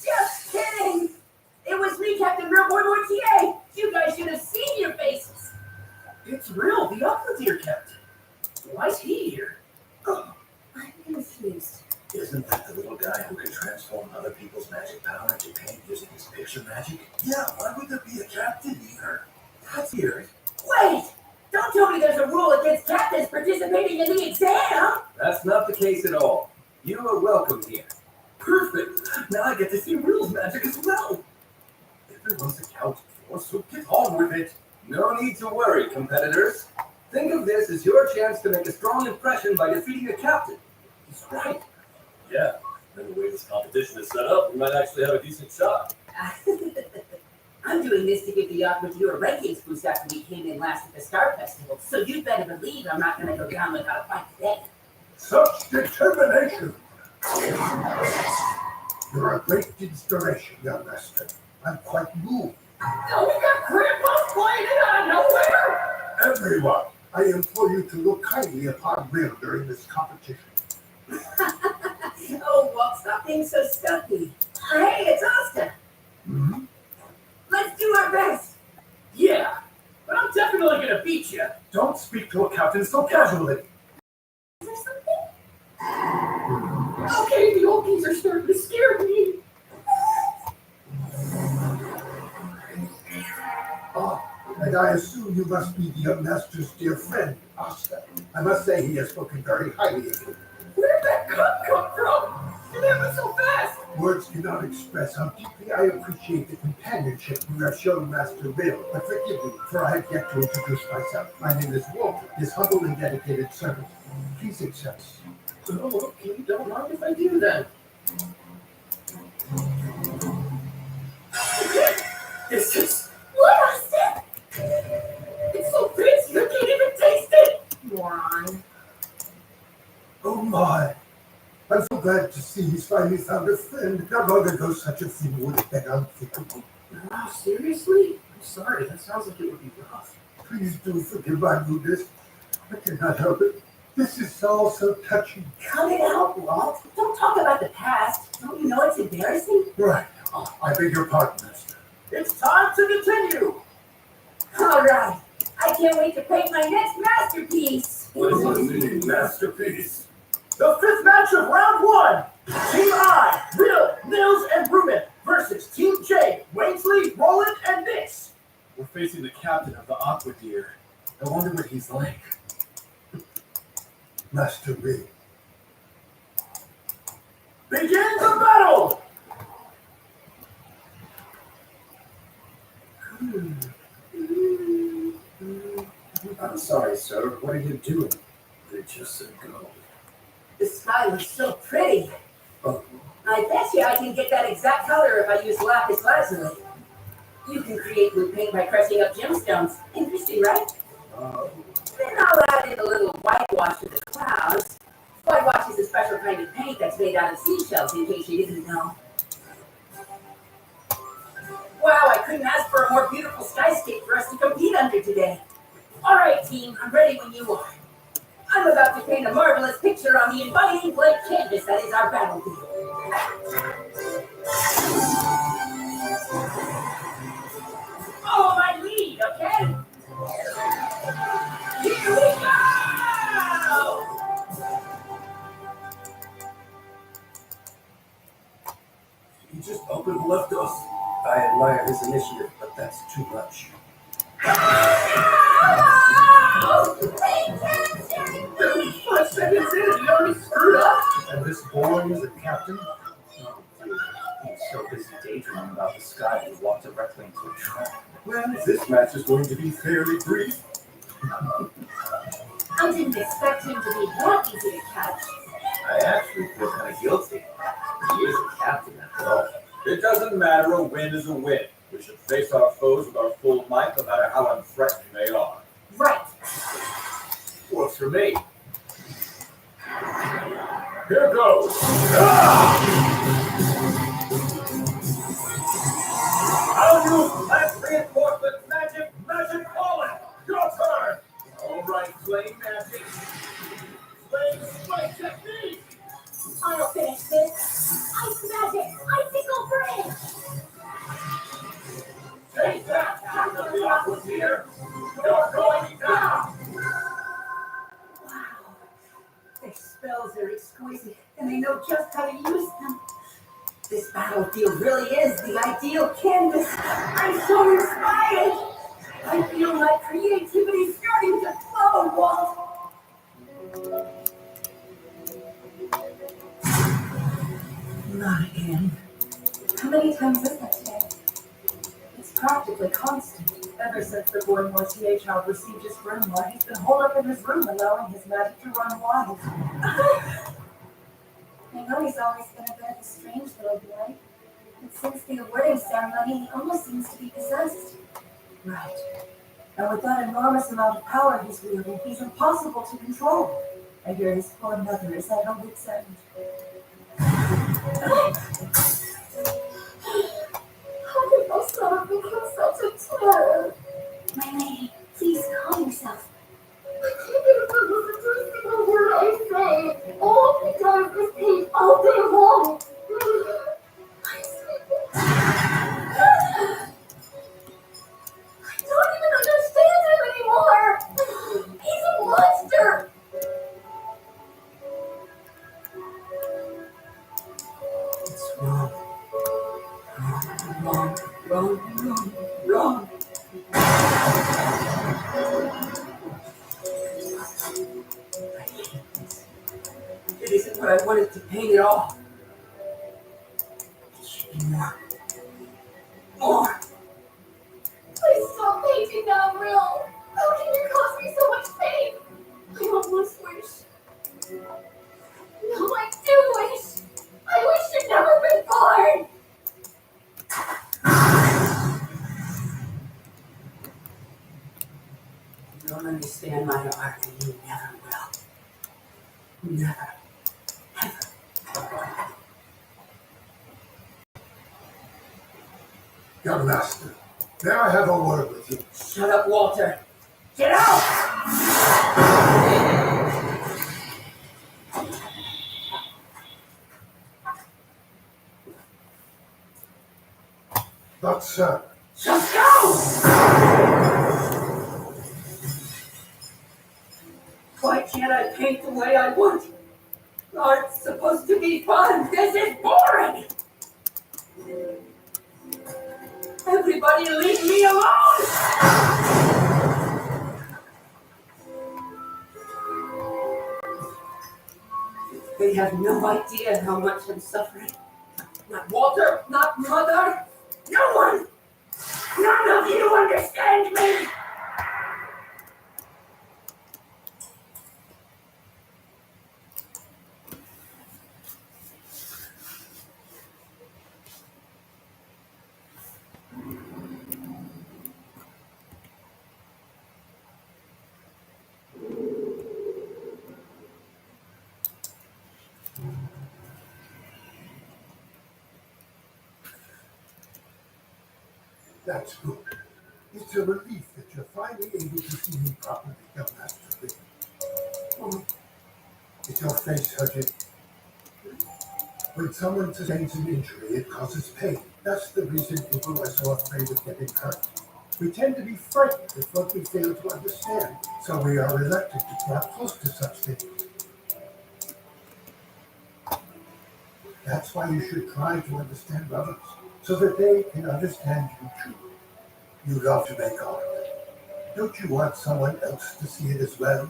Just kidding! It was me, Captain Real Boy YT. You guys should have seen your faces. It's real, the Uplandier Captain. Why's he here? I'm confused. Isn't that the little guy who can transform other people's magic power into paint using his picture magic? Yeah, why would there be a captain here? That's weird. Wait! Don't tell me there's a rule against captains participating in the exam! That's not the case at all. You are welcome here. Perfect. Now I get to see rules magic as well. Everyone's accounted for, so get on with it. No need to worry, competitors. Think of this as your chance to make a strong impression by defeating a captain. He's right. Yeah, and the way this competition is set up, we might actually have a decent shot. I'm doing this to give the Aquadeer a rankings boost after we came in last at the Star Festival, so you'd better believe I'm not going to go down without a fight today. Such determination! You're a great inspiration, young master. I'm quite moved. Oh, we got Grandpa flying in out of nowhere! Everyone, I implore you to look kindly upon Will during this competition. Oh, well, stop being so stuffy. Hey, it's Asta. Hmm? Let's do our best. Yeah, but I'm definitely gonna beat you. Don't speak to a captain so casually. Is there something? Okay, the Olkies are starting to scare me. Ah, and I assume you must be the young master's dear friend, Asta. I must say he has spoken very highly of you. Where'd that cut come from? Words cannot express how deeply I appreciate the companionship you have shown Master Bill, but forgive me, for I have yet to introduce myself. My name is Walter, his humble and dedicated servant. Please accept. Oh, okay, don't mind if I do then. This is... What, Austin? It's so fancy, I can't even taste it! Moron. Oh my. I'm so glad to see he's finally found a friend. Not long ago, such a thing would have been unthinkable. Wow, seriously? I'm sorry, that sounds like it would be rough. Please do forgive my rudeness. I cannot help it. This is all so touching. Cut it out, Walt. Don't talk about the past. Don't you know it's embarrassing? Right. Oh, I beg your pardon, Master. It's time to continue. All right. I can't wait to paint my next masterpiece. What does it mean, masterpiece? The fifth match of round one. Team I, Will, Nils, and Ruben versus Team J, Wainsley, Roland, and Nix. We're facing the captain of the Aqua Deer. I wonder what he's like. Master Bill. Begin the battle. I'm sorry, sir. What are you doing? They just said go. The sky looks so pretty. Oh. I bet you I can get that exact color if I use lapis lazuli. You can create blue paint by crushing up gemstones. Interesting, right? Then I'll add in a little whitewash to the clouds. Whitewash is a special kind of paint that's made out of seashells, in case you didn't know. Wow, I couldn't ask for a more beautiful skyscape for us to compete under today. All right, team, I'm ready when you are. I'm about to paint a marvelous picture on the inviting blank canvas that is our battlefield. Follow my lead, okay? Here we go! He just up and left us. I admire his initiative, but that's too much. Fantastic! 5 seconds in, he already screwed up. And this boy is a captain? Oh, dude, he's so busy daydreaming about the sky he walked directly into a trap. Well, this match is going to be fairly brief. I didn't expect him to be that easy to catch. I actually feel kind of guilty. He is a captain after all. It doesn't matter, a win is a win. We should face our foes with our full might, no matter how unthreatening they are. Right. Works for me. Here goes. I'll use last reinforcement magic calling. Your turn. All right, flame magic. Flame strike technique. I'll finish this. Ice magic! Icicle brain! Take that, Captain of the Aqua Deer. You're going down. Wow. Their spells are exquisite, and they know just how to use them. This battlefield really is the ideal canvas. I'm so inspired. I feel my creativity starting to flow, Walt. Not again. How many times is that today? It's practically constant. Ever since the boy YT child received his grimoire, he's been holed up in his room, allowing his magic to run wild. I know he's always been a bit of a strange little boy. But since the awarding ceremony, he almost seems to be possessed. Right. And with that enormous amount of power he's wielding, he's impossible to control. I hear his poor mother is at her wit's end. How did my stomach become such a terror? My lady, please calm yourself. I can't get to listen to a single word I say. All he does is paint all day long. I'm sleeping. I don't even understand him anymore. He's a monster. It's wrong. Wrong. It isn't what I wanted to paint at all. More. More. Please stop painting that real. How can you cause me so much pain? I almost wish. No, I do wish. I wish you'd never been born. You don't understand my art, and you never will. Never. Young master, may I have a word with you? Shut up, Walter. Get out! But, sir, Just go! Why can't I paint the way I want? Art's supposed to be fun. This is boring. Everybody leave me alone! They have no idea how much I'm suffering. Not Walter, not Mother, no one! None of you understand me! that's good. It's a relief that you're finally able to see me properly, young master. Is your face hurting? When someone sustains an injury, it causes pain. That's the reason people are so afraid of getting hurt. We tend to be frightened of what we fail to understand, so we are reluctant to draw close to such things. That's why you should try to understand others, so that they can understand you too. You love to make art. Don't you want someone else to see it as well?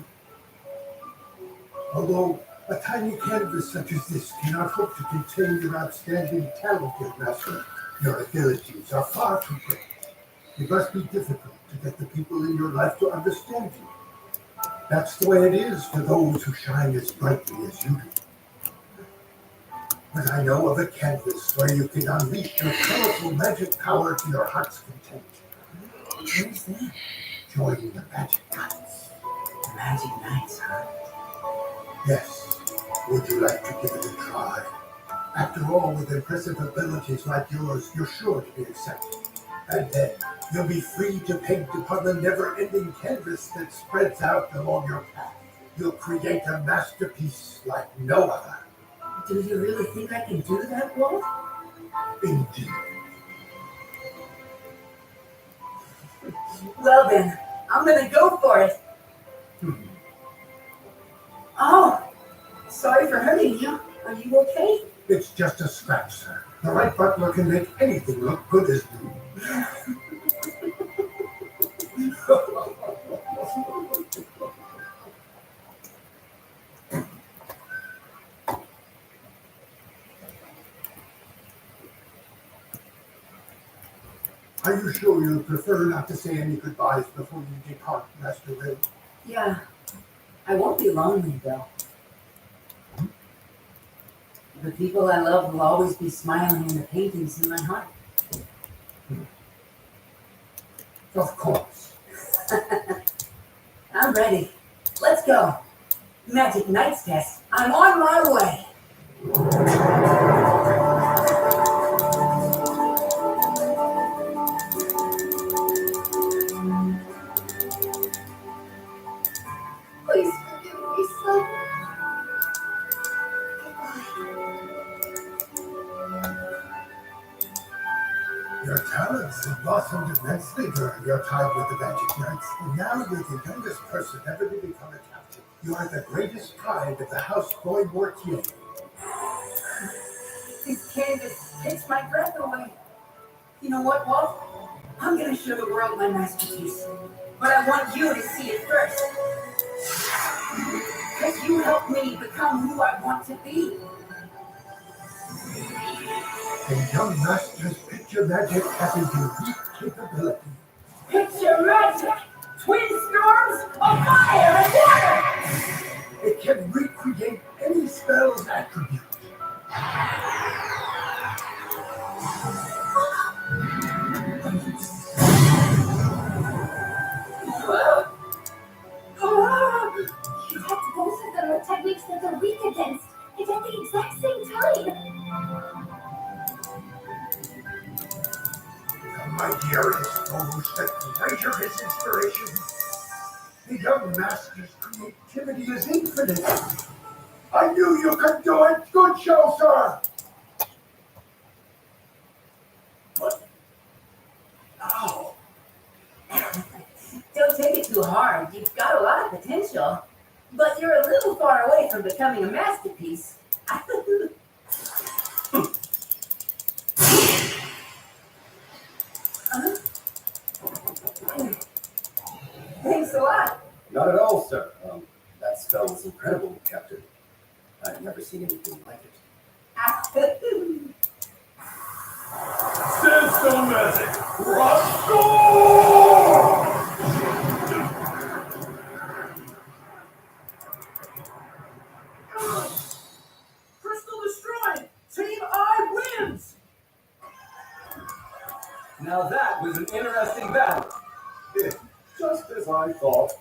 Although a tiny canvas such as this cannot hope to contain your outstanding talent, young master, your abilities are far too great. It must be difficult to get the people in your life to understand you. That's the way it is for those who shine as brightly as you do. But I know of a canvas where you can unleash your colorful magic power to your heart's content. Where's that? Join the Magic Nights. The Magic Nights, huh? Yes. Would you like to give it a try? After all, with impressive abilities like yours, you're sure to be accepted. And then you'll be free to paint upon the never-ending canvas that spreads out along your path. You'll create a masterpiece like no other. Do you really think I can do that, Walt? Indeed. Well then, I'm gonna go for it. Oh, sorry for hurting you. Are you okay? It's just a scratch, sir. The right butler can make anything look good as new. Are you sure you prefer not to say any goodbyes before you depart, Master Will? Yeah, I won't be lonely though. The people I love will always be smiling in the paintings in my heart. Of course. I'm ready. Let's go. Magic Nights test. I'm on my way. Please forgive me, son. Your talents have blossomed immensely during your time with the Magic Knights, and now you're the youngest person ever to become a captain. You are the greatest pride of the House Boy Mortier. This canvas takes my breath away. You know what, Walt? I'm gonna show the world my masterpiece. But I want you to see it first. Because you helped me become who I want to be. The young master's picture magic has a unique capability. Picture magic! Twin storms of fire and water! It can recreate any spell's attribute. You have both of them with techniques that they're weak against, and at the exact same time. The mightier his foes, the greater his inspiration. The young master's creativity is infinite. I knew you could do it. Good show, sir. What? Ow. Don't take it too hard. You've got a lot of potential. But you're a little far away from becoming a masterpiece. Thanks a lot. Not at all, sir. That spell was incredible, Captain. I've never seen anything like it. Sandstone magic! Rock storm! Crystal destroyed! Team I wins! Now that was an interesting battle. Just as I thought.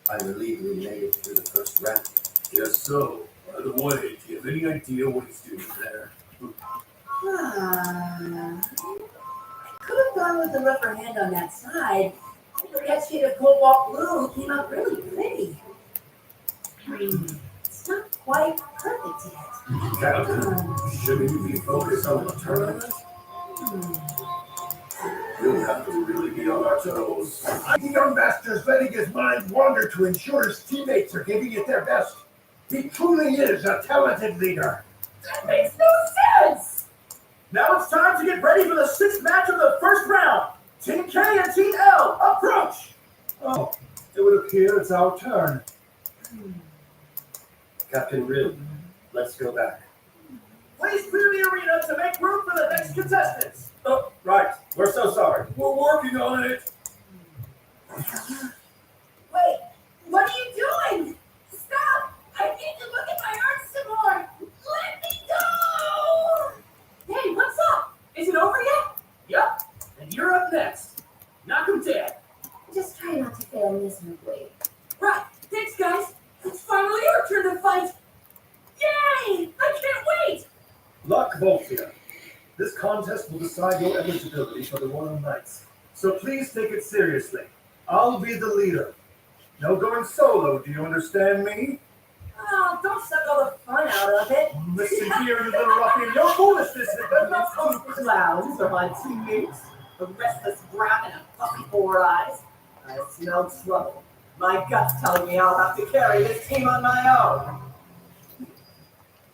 I'm relieved we made it through the first round. Yes, so. By the way, do you have any idea what he's doing there? I could have gone with the rougher hand on that side. But that shade of cobalt blue came out really pretty. It's not quite perfect yet. Captain, shouldn't you be focused on the tournament? We'll have to really be on our toes. The young master's letting his mind wander to ensure his teammates are giving it their best. He truly is a talented leader. That makes no sense! Now it's time to get ready for the sixth match of the first round. Team K and Team L, approach! Oh, it would appear it's our turn. Captain Rill, let's go back. Please clear the arena to make room for the next contestants. Oh, right. We're so sorry. We're working on it. Wait, what are you doing? Stop! I need to look at my art some more! Let me go! Hey, what's up? Is it over yet? Yep, and you're up next. Knock him dead. Just try not to fail miserably. Right, thanks guys. It's finally our turn to fight. Yay! I can't wait! Luck Voltia. This contest will decide your eligibility for the Royal Knights. So please take it seriously. I'll be the leader. No going solo, do you understand me? Oh, don't suck all the fun out of it. Listen here, you little ruffian. Your foolishness is better Not not those clowns are my teammates. A restless brown and a puppy 4 eyes. I smell trouble. My gut's telling me I'll have to carry this team on my own.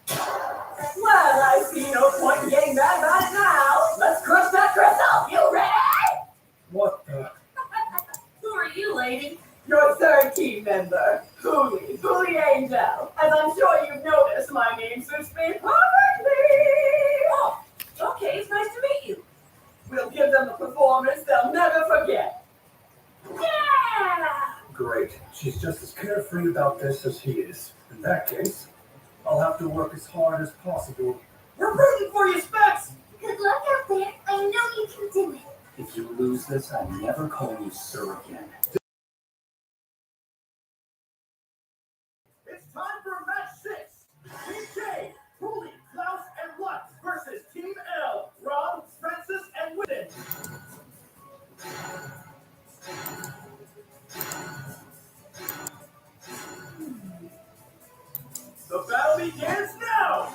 Well, I see no point in getting mad about it now. Let's crush that crystal. You ready? What the? Who are you, lady? Your third team member, Hooli Angel. As I'm sure you've noticed, my name suits me perfectly. Oh, okay, it's nice to meet you. We'll give them a performance they'll never forget. Yeah! Great. She's just as carefree about this as he is. In that case, I'll have to work as hard as possible. We're rooting for you, Specs. Good luck out there. I know you can do it. If you lose this, I'm never calling you sir again. It's time for match 6. Team K, Hooli, Klaus, and Lutz versus Team L, Rob, Francis, and Whitten. The battle begins now!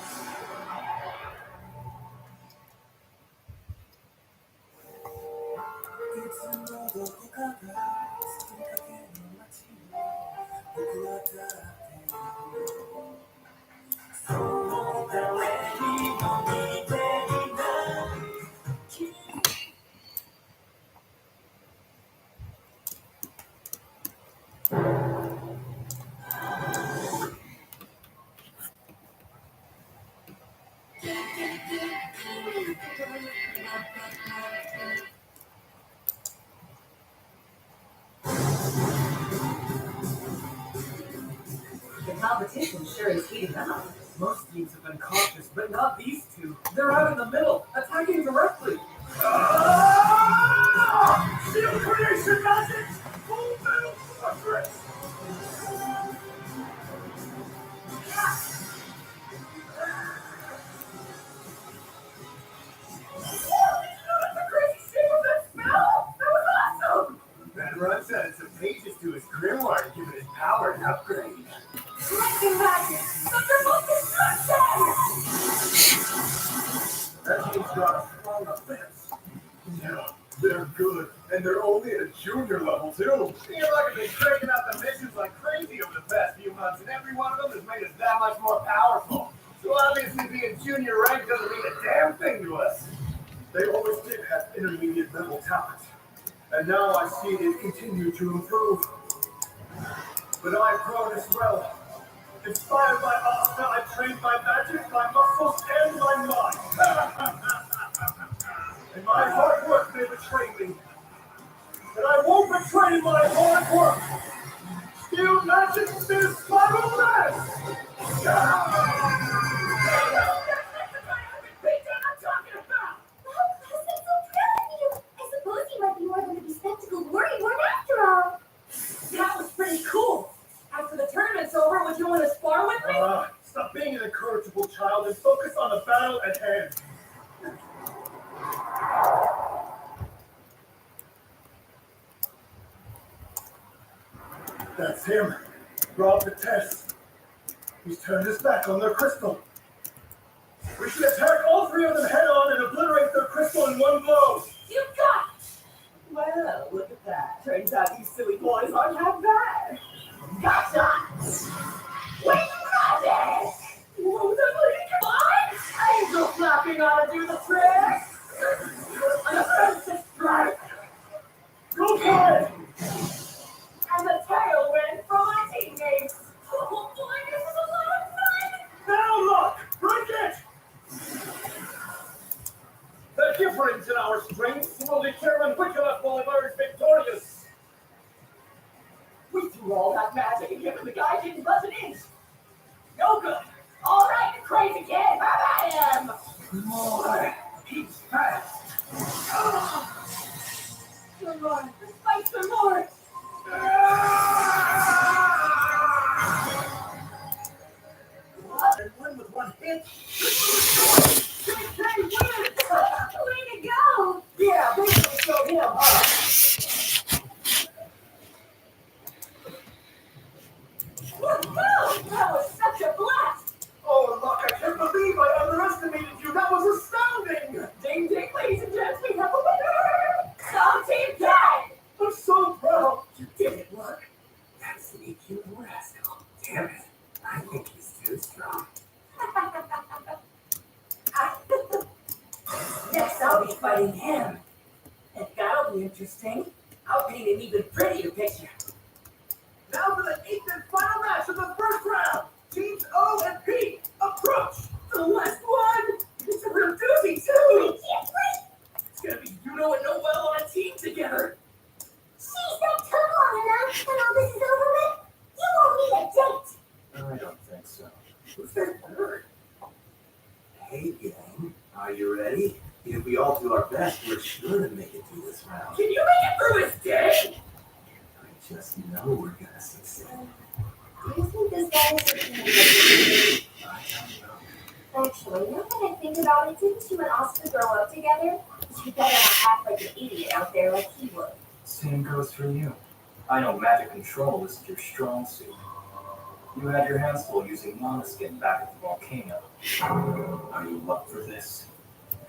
competition sure is heating up. Most teams have been cautious, but not these two. They're out in the middle, attacking directly. Shield creation magic! Full metal fortress! That runs out some pages to his grimoire to give it his power and upgrade. Lightning magic! Thunderbolt destruction! That team's got a strong offense. Yeah, they're good, and they're only at a junior level, too. Seems like they've been cranking out the missions like crazy over the past few months, and every one of them has made us that much more powerful. So obviously being junior rank doesn't mean a damn thing to us. They always did have intermediate level talent, and now I see they've continued to improve. But I've grown as well. Inspired by Asta, I've trained my magic, my muscles, and my mind. And my hard work may betray me. But I won't betray my hard work. Skill magic is my romance. I suppose you might be more than a bespectacled worrywart after all. That was pretty cool. After the tournament's over, would you want to spar with me? Stop being an incorrigible child and focus on the battle at hand. That's him. Rob the test. He's turned his back on their crystal. We should attack all three of them head on and obliterate their crystal in one blow. You got it! Well, look at that. Turns out you silly boys aren't half bad. Gotcha! Wait, magic! What was that lady? What? Angel flapping ought to do the trick! An offensive strike! Go for it! And the tailwind for my teammates! Oh boy, this is a lot of fun! Now look! Break it! The difference in our strengths will determine which of us will emerge victorious. We threw all that magic and given the guy didn't budge an inch. No good. All right, you crazy kid. Have at him. More! He's fast! Come on, let's fight some more. And win with one hit? Hey, win! Way to go! Yeah, basically showed him, huh? Woohoo! That was such a blast! Oh, look, I can't believe I underestimated you. That was astounding. Ding ding, ladies and gents, we have a winner! Some team dead! I'm so proud. You did it, look. That's the EQ rascal. Damn it. I think he's too strong. Next, I'll be fighting him. And that'll be interesting. I'll paint an even prettier picture. Now for the 8th and final match of the first round. Teams O and P, approach. The last one! It's a real doozy, too! Can't wait! It's gonna be Juno and Noel on a team together. Jeez, that took long enough. When all this is over with, you won't need a date. I don't think so. Who's that bird? Hey, gang. Are you ready? If we all do our best, we're sure to make it through this round. Can you make it through his day? I just know we're gonna succeed. Do you think this guy is I don't know. Actually, now that I think about it, didn't you and Oscar grow up together? You better not act like an idiot out there like he would. Same goes for you. I know magic control isn't your strong suit. You had your hands full using monoskin back at the volcano. Are you up for this?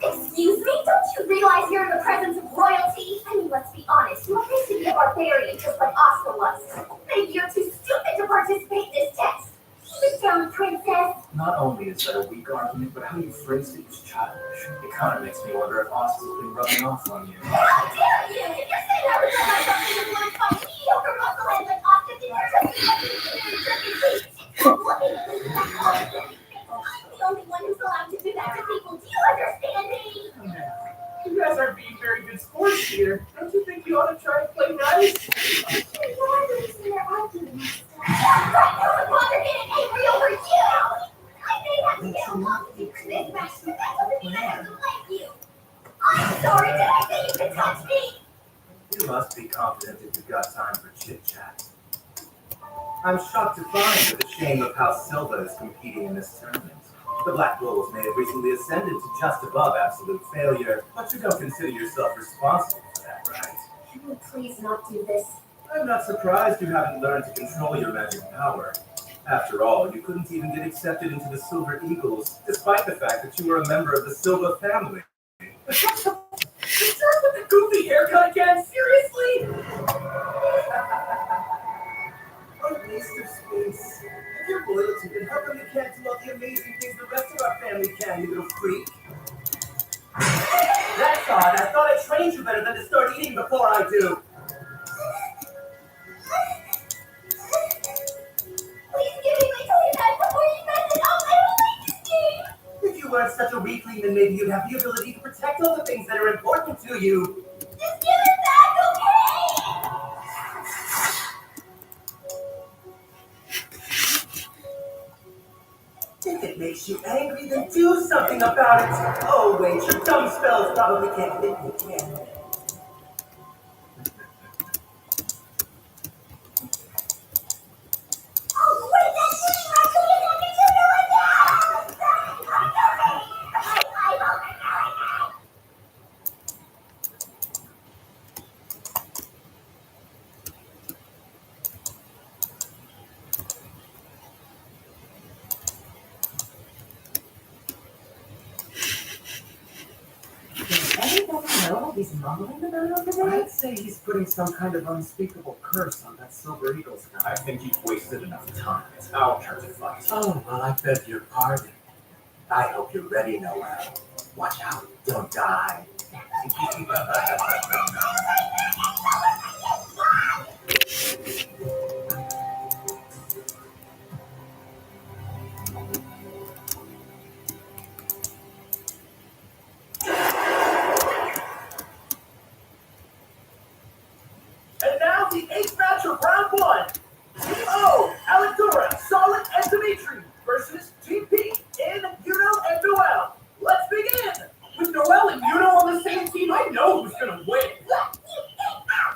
Excuse me? Don't you realize you're in the presence of royalty? I mean, let's be honest. You're basically a barbarian just like Oscar was. Maybe you're too stupid to participate in this test. Keep it down, princess. Not only is that a weak argument, but how you phrased it was childish. It kind of makes me wonder if Oscar's been rubbing off on you. How dare you! If you're saying I reserve myself to influence by mediocre muscleheads like Oscar, then you're just I'm the only one who's allowed to do that to people. Do you understand me? You guys aren't being very good sports here. Don't you think you ought to try to play nice? Why are you arguing? I knew it was getting angry. sorry. Did I say you could touch me? You must be confident that you've got time for chit-chat. I'm shocked to find with the shame of how Silva is competing in this tournament. The Black Bulls may have recently ascended to just above absolute failure, but you don't consider yourself responsible for that, right? Can we please not do this? I'm not surprised you haven't learned to control your magic power. After all, you couldn't even get accepted into the Silver Eagles, despite the fact that you were a member of the Silva family. You start with the goofy haircut again? Seriously? What a waste of space. If you're loyalty, then how come you can't do all the amazing things the rest of our family can, you little freak? That's odd. I thought I trained you better than to start eating before I do. Please give me my toy back before you mess it up. I don't like this game. If you weren't such a weakling, then maybe you'd have the ability to protect all the things that are important to you. Just give it back, okay? If it makes you angry, then do something about it. Oh, wait, your dumb spells probably can't hit me, can they? Oh, wait, that's me! I'm going to get you again! I'm over now. Does anybody know what he's mumbling about over there? I'd say he's putting some kind of unspeakable curse on that Silver Eagles guy. I think you've wasted enough time. It's our turn to fight. Oh, well, I beg your pardon. I hope you're ready, Noel. Watch out, don't die. And now the 8th match of round 1. Team O, Alidura, Solid, and Dimitri versus Team P, in Yuno and Noel. Let's begin. With Noel and Yuno on the same team, I know who's gonna win.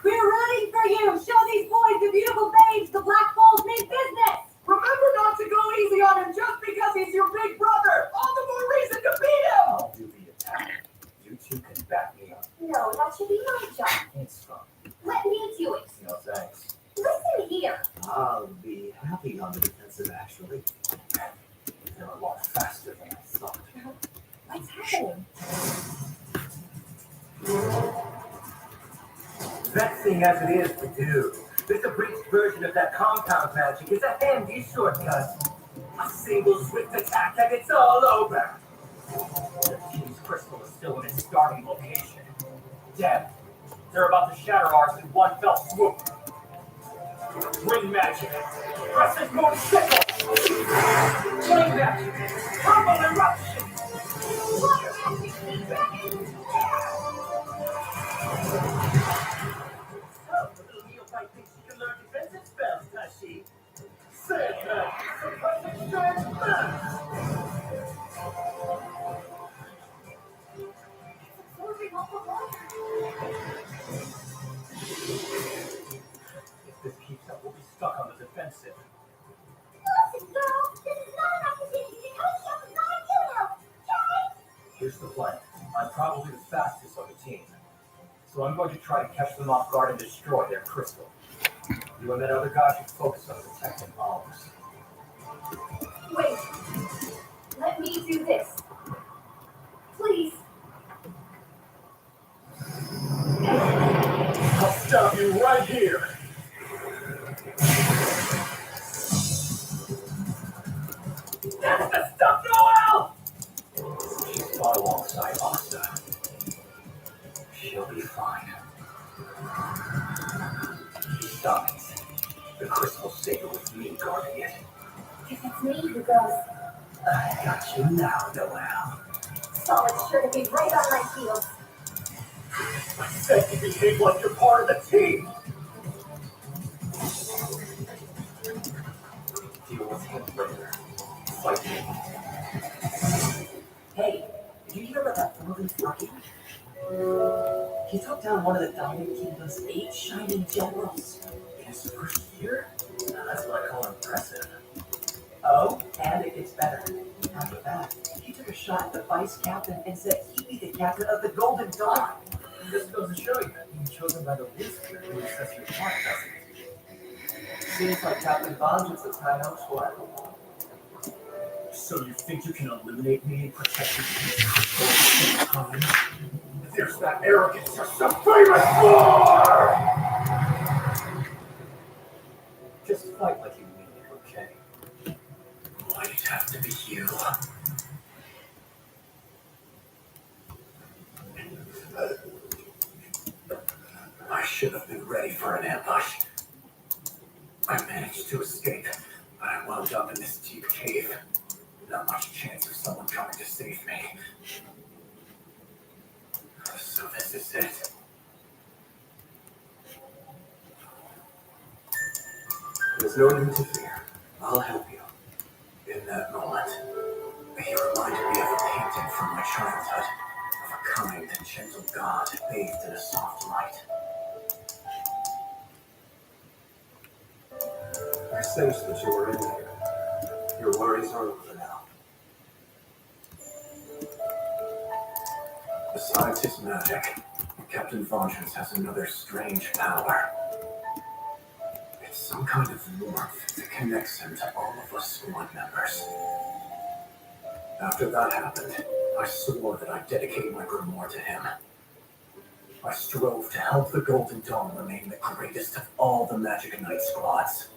We're rooting for you. Show these boys, the beautiful babes, the Black Bulls mean business. Remember not to go easy on him just because he's your big brother. All the more reason to beat him. I'll do the attack. You two can back me up. No, that should be my job. It's fun. Let me do it. No thanks. Listen here. I'll be happy on the defensive, actually. They're a lot faster than I thought. What's happening? Vexing as it is to do, this abridged version of that compound magic is a handy shortcut. A single swift attack and it's all over. The team's crystal is still in its starting location. Damn. They're about to shatter ours in one fell swoop. Wind magic. Crescent moon sickle. Flame magic. Combo eruption. Water magic, sea dragon. Oh, the little neophyte thinks she can learn defensive spells, does she? Sand magic. Suppressing strand burst. Absorbing all the water. If this keeps up, we'll be stuck on the defensive. Listen, girl. This is not an activity. You know yourself is not a killer. Okay? Here's the plan. I'm probably the fastest on the team. So I'm going to try to catch them off guard and destroy their crystal. You and that other guy should focus on protecting ours. Wait. Let me do this. Please. I'll stop you right here. That's the stuff, Noel. She fought alongside Asta. She'll be fine. Besides, the crystal's safer with me guarding it. If it's me who goes, I got you now, Noel. Solid's sure to be right on my heels. I said you behave like you're part of the team. Deal with him later. Fight me. Hey, did you hear about that Fulton flunky? He took down one of the Diamond Kingdom's 8 shining generals. In his first year? Now that's what I call impressive. Oh, and it gets better. After that, he took a shot at the vice captain and said he'd be the captain of the Golden Dawn. This goes to show you that being chosen by the Wizard really sets your heart, doesn't it? Seems like Captain Vengeance has high hopes for it. So you think you can eliminate me and protect the peace at the same time? There's that arrogance you're so famous for! Just fight like you mean it, okay? Why'd it have to be you? I should have been ready for an ambush. I managed to escape, but I wound up in this deep cave. Not much chance of someone coming to save me. So this is it. There's no need to fear. I'll help you. In that moment, he reminded me of a painting from my childhood, of a kind and gentle God bathed in a soft light. I sensed that you were in here. Your worries are over now. Besides his magic, Captain Vengeance has another strange power. It's some kind of warmth that connects him to all of us squad members. After that happened, I swore that I'd dedicate my grimoire to him. I strove to help the Golden Dawn remain the greatest of all the Magic Knight squads.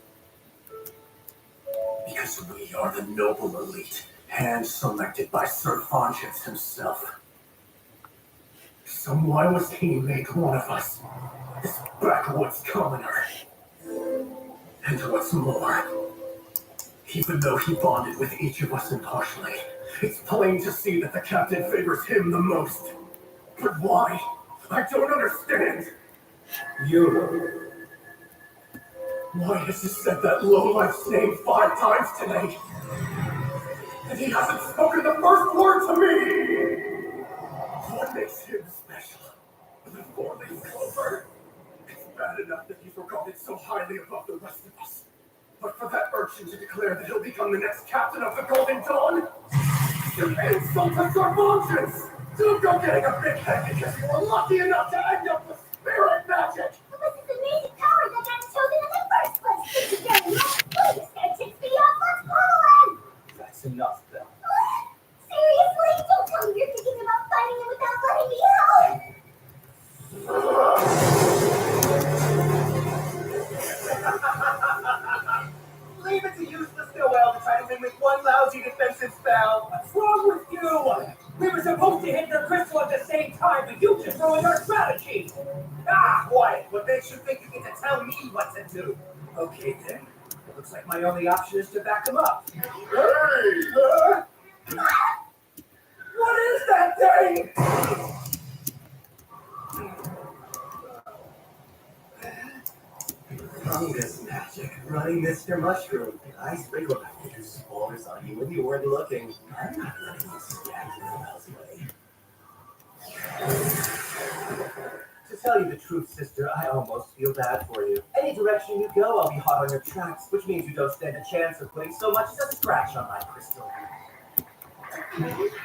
Because we are the noble elite, hand-selected by Sir Vengeance himself. So why was he make one of us, this backwoods commoner? And what's more, even though he bonded with each of us impartially, it's plain to see that the captain favors him the most. But why? I don't understand. You. Why has he said that lowlife's name 5 times today? And he hasn't spoken the first word to me! What makes him special? The 4-leaf clover? It's bad enough that he's regarded so highly above the rest of us. But for that urchin to declare that he'll become the next captain of the Golden Dawn? You insult to Sir Vengeance! Don't go getting a big head because you were lucky enough to end up with spirit magic! But this is amazing power that got chosen in the first place. This is very much. Please, that takes me off. Let's follow him. That's enough, Belle. Seriously? Don't tell me you're thinking about fighting him without letting me help. Leave it to useless Noel to try to win with one lousy defensive spell. What's wrong with you? We were supposed to hit the crystal at the same time, but you just ruined our strategy. Ah, quiet. What makes you think you get to tell me what to do? Okay, then. It looks like my only option is to back him up. Hey! What is that thing? Fungus magic, running Mr. Mushroom. I sprinkled my figure spores on you when you weren't looking. I'm not letting you stab Noel's way. To tell you the truth, sister, I almost feel bad for you. Any direction you go, I'll be hot on your tracks, which means you don't stand a chance of putting so much as a scratch on my crystal.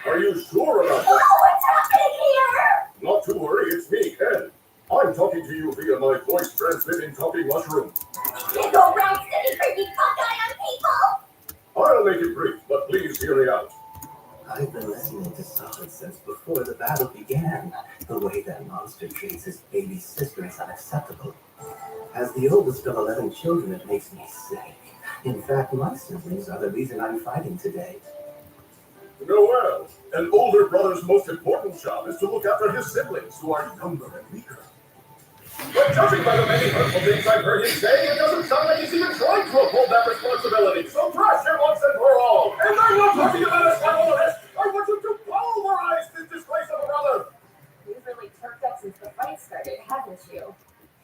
Are you sure about that? Oh, what's happening here? Not to worry, it's me, Ken. I'm talking to you via my voice transmitting talking mushroom. You can't go around sending creepy cockeye on people. I'll make it brief, but please hear me out. I've been listening to Solid since before the battle began. The way that monster treats his baby sister is unacceptable. As the oldest of 11 children, it makes me sick. In fact, my siblings are the reason I'm fighting today. Noel, an older brother's most important job is to look after his siblings, who are younger and weaker. But judging by the many hurtful things I've heard him say, it doesn't sound like he's even trying to uphold that responsibility. So trash him once and for all. And I'm not talking about a slap on the wrist. I want you to pulverize this disgrace of a brother. You've really turked up since the fight started, haven't you?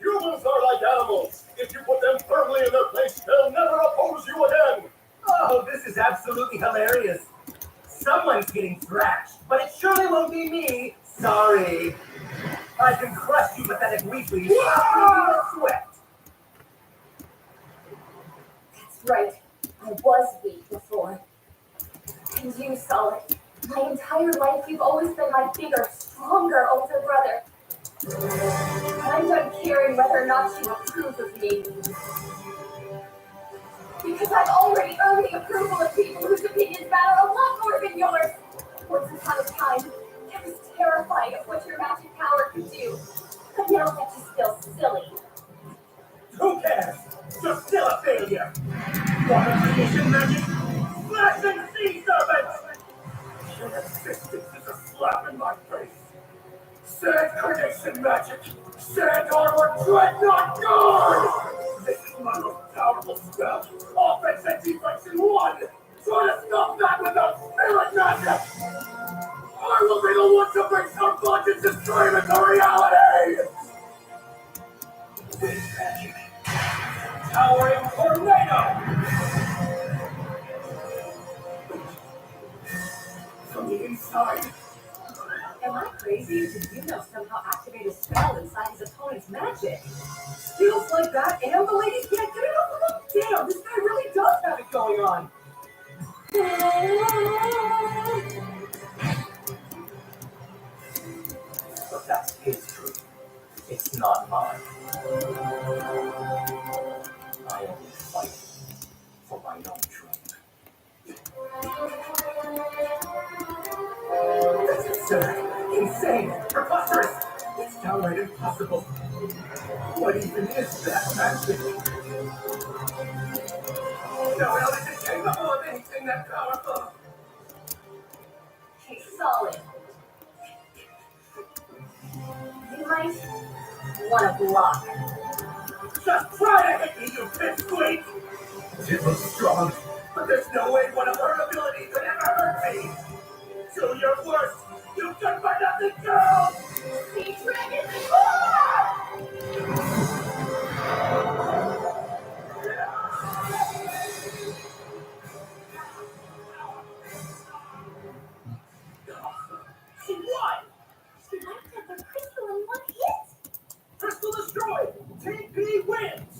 Humans are like animals. If you put them firmly in their place, they'll never oppose you again. Oh, this is absolutely hilarious. Someone's getting thrashed, but it surely won't be me. Sorry. I can crush you, pathetic weakling. Sweat. That's right. I was weak before. And you saw it. My entire life, you've always been my bigger, stronger older brother. I'm done caring whether or not you approve of me. Because I've already earned the approval of people whose opinions matter a lot more than yours. Once upon a time, I was terrified of what your magic power could do. But now that just feels silly. Who cares? You're still a failure. Water creation magic? Flashing sea serpents! Your existence is a slap in my face. Sand creation magic! Sand armor dreadnought guard! This is my most powerful spell. Offense and defense in one! Try to stop that without spirit magic! I will be the one to bring some abundance and stream into reality! Wind magic. Towering tornado! From the inside. Am I crazy? Or did Venom somehow activate a spell inside his opponent's magic? Skills like that, and the ladies can't get enough of them? Damn, this guy really does have it going on. But that's his truth. It's not mine. I only fight for my own truth. That's absurd, insane, preposterous. It's downright impossible. What even is that magic? No one else is capable of anything that powerful. Okay, solid. You might want to block. Just try to hit me, you pipsqueak! It was strong, but there's no way one of her abilities could ever hurt me! Do your worst, you good for nothing girl! Sea Dragon! She won! She knocked out the crystal in one hit! Crystal destroyed! Team P wins!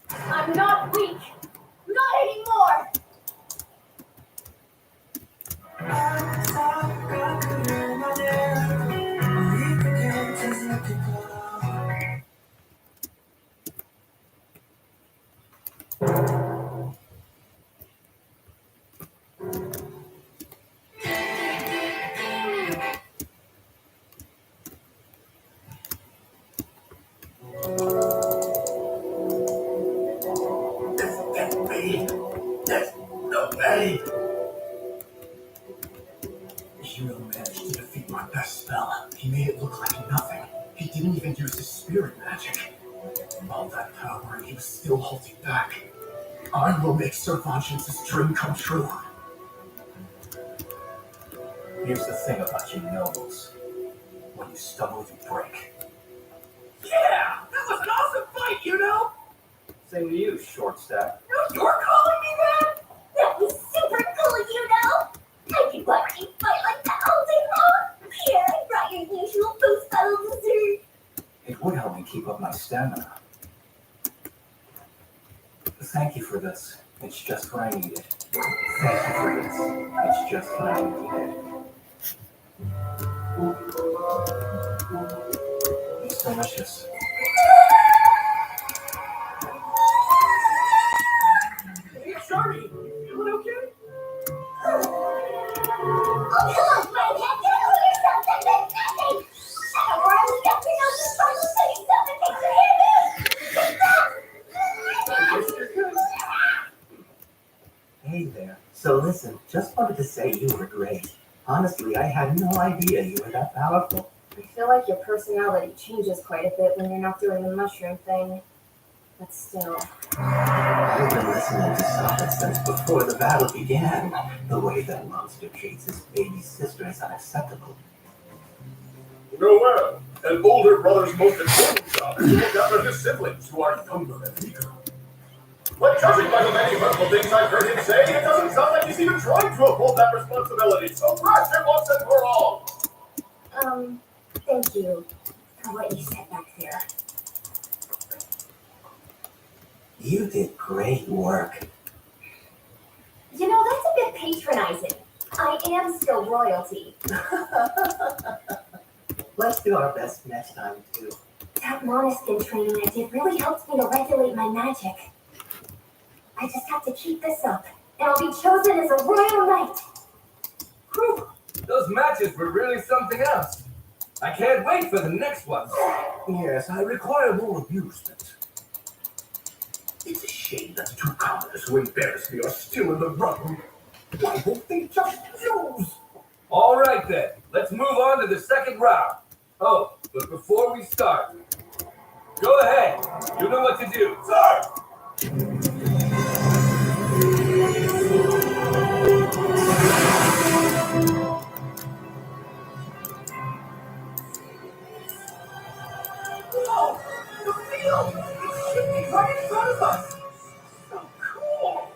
I'm not weak! Not anymore! This can't be! There's no way! Hero managed to defeat my best spell. He made it look like nothing. He didn't even use his spirit magic. All that power, and he was still holding back. I will make Sir Vengeance's dream come true. Here's the thing about you nobles. When you stumble, you break. Yeah! That was an awesome fight, you know? Same to you, short stack. No, you're calling me that? That was super cool, you know? I could watch you fight like that all day long. Here, I brought your usual post-battle dessert. It would help me keep up my stamina. Thank you for this. It's just what I needed. Thank you for this. It's just what I needed. It's delicious. Hey, Charmy, you feeling okay? Oh, come on, Redhead, get over yourself, that's nothing! Shut up, or I will get your nose and start saying something that takes your hand Hey there. So listen, just wanted to say you were great. Honestly, I had no idea you were that powerful. I feel like your personality changes quite a bit when you're not doing the mushroom thing. But still. I've been listening to Sonic since before the battle began. The way that monster treats his baby sister is unacceptable. You know well, an older brother's most important job is to look after his siblings who are younger and weaker. Let Judging by the many hurtful things I've heard him say, it doesn't sound like he's even trying to uphold that responsibility. So brush it once and for all. Thank you for what you said back there. You did great work. You know, that's a bit patronizing. I am still royalty. Let's do our best next time, too. That monoskin training I did really helped me to regulate my magic. I just have to keep this up, and I'll be chosen as a royal knight. Whew, those matches were really something else. I can't wait for the next ones. Yes, I require more amusement. It's a shame that the two commoners who embarrassed me are still in the run. Why won't they just use? All right then, let's move on to the second round. Oh, but before we start, go ahead. You know what to do. Sir! Whoa! The field! It's shifting right in front of us! So cool!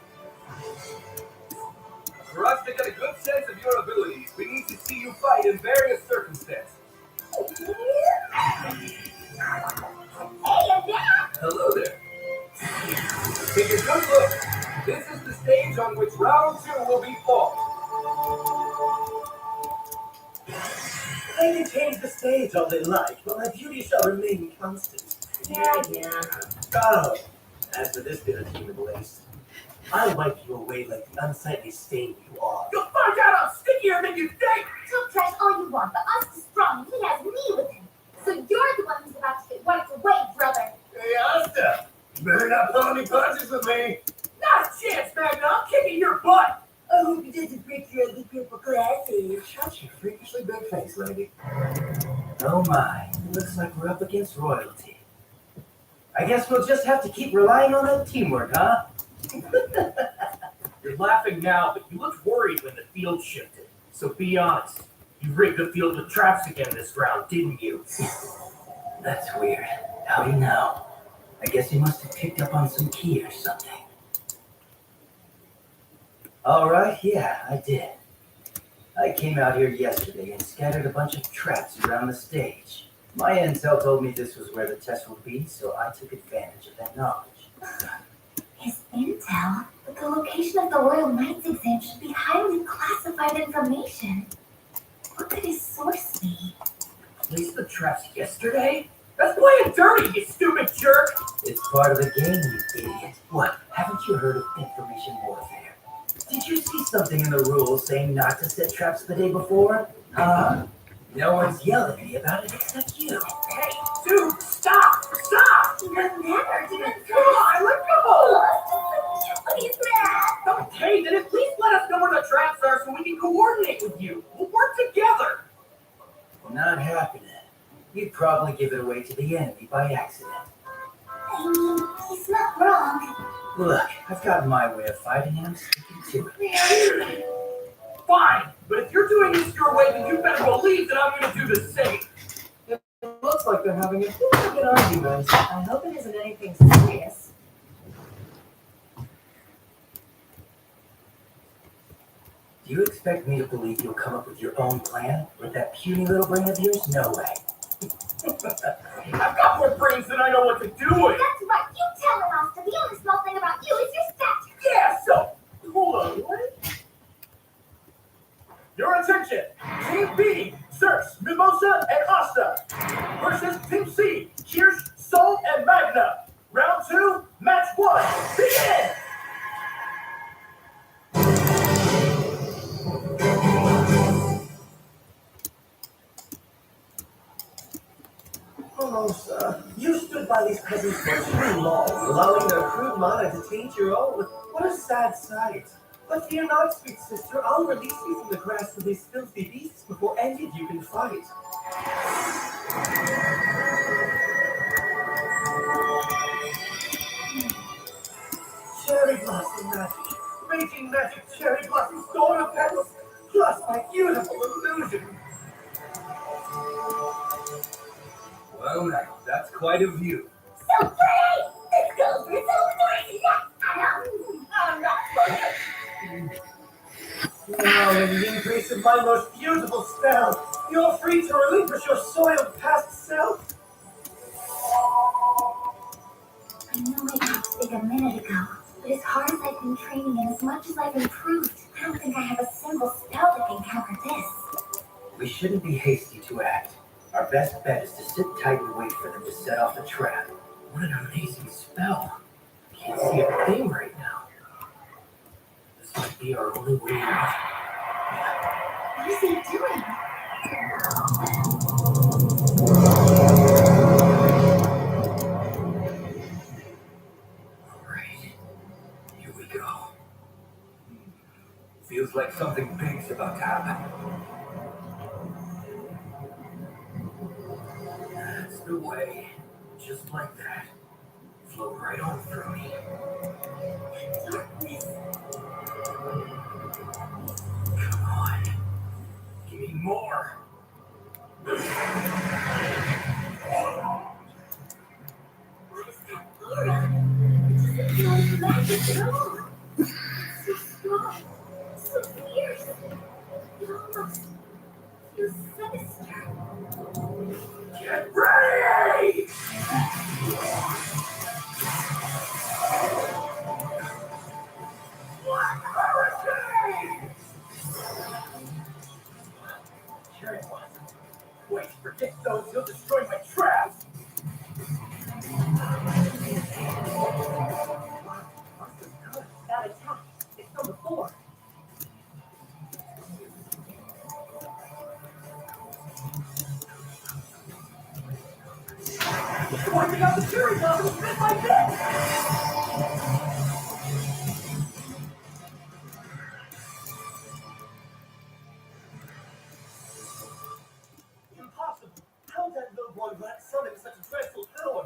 For us to get a good sense of your abilities, we need to see you fight in various circumstances. Hello there. Take a good look. This is the stage on which round 2 will be fought. They can change the stage all they like, but my beauty shall remain constant. Yeah. Oh, as for this bit of human waste, I'll wipe you away like the unsightly stain you are. You'll find out I'm stickier than you think. Talk trash all you want, but us is strong, and he has me with him. So you're the one who's about to get wiped away, brother. Hey, Asta, you better not pull any punches with me. Not a chance, Magna. I'm kicking your butt. I hope you didn't break your ugly purple glasses. Shut your freakishly big face, lady. Oh my, it looks like we're up against royalty. I guess we'll just have to keep relying on that teamwork, huh? You're laughing now, but you looked worried when the field shifted. So be honest. You rigged the field with traps again this round, didn't you? That's weird. How do you know? I guess you must have picked up on some key or something. All right, yeah, I did. I came out here yesterday and scattered a bunch of traps around the stage. My intel told me this was where the test would be, so I took advantage of that knowledge. His intel? But the location of the Royal Knights exam should be highly classified information. What could his source be? Placed the traps yesterday? That's playing dirty, you stupid jerk! It's part of the game, you idiot. What, haven't you heard of information warfare? Did you see something in the rules saying not to set traps the day before? Huh? No one's yelled at me about it except you. Hey, dude, stop! Stop! He would never do it. Come on, let go! He's mad. Okay, then at least let us know where the traps are so we can coordinate with you. We'll work together. Not happening. You'd probably give it away to the enemy by accident. I mean, he's not wrong. Look, I've got my way of fighting and I'm sticking to it. Fine, but if you're doing this your way, then you better believe that I'm going to do the same. It looks like they're having a bit of an argument. I hope it isn't anything serious. Do you expect me to believe you'll come up with your own plan with that puny little brain of yours? No way. I've got more brains than I know what to do with. That's right. You tell him, Asta. The only small thing about you is your stature. Yeah, so, hold on, what? Your attention! Team B, Xerx, Mimosa, and Asta versus Team C, Kirsch, Sol, and Magna. Round 2, match 1, begin! Oh, sir, you stood by these peasants for too long, allowing their crude mana to taint your own. What a sad sight. But fear not, sweet sister, I'll release you from the grasp of these filthy beasts before any of you can fight. Cherry blossom magic, raging magic, cherry blossom, storm of petals, plus my beautiful illusion. Well now, that's quite a view. So pretty! This goes for so pretty! I don't trace of my most beautiful spell. You're free to relinquish your soiled past self. I know I got big a minute ago, but as hard as I've been training and as much as I've improved, I don't think I have a single spell that can counter this. We shouldn't be hasty to act. Our best bet is to sit tight and wait for them to set off a trap. What an amazing spell. I can't see a thing right now. This might be our only way out. What is he doing? Alright, here we go. Feels like something big's about to happen. That's the way. Just like that. Flow right on through me. Darkness. Come on. Give me more. What is that aura? It doesn't feel like magic at all. It's so strong, so fierce. It almost feels sinister. Get ready! Black Hurricane! Sure it was. Wait, forget those, you'll destroy my traps! That attack. It's from before. Wiping out the cherry blossoms bit by bit! Impossible. How did that little boy let summon such a dreadful power?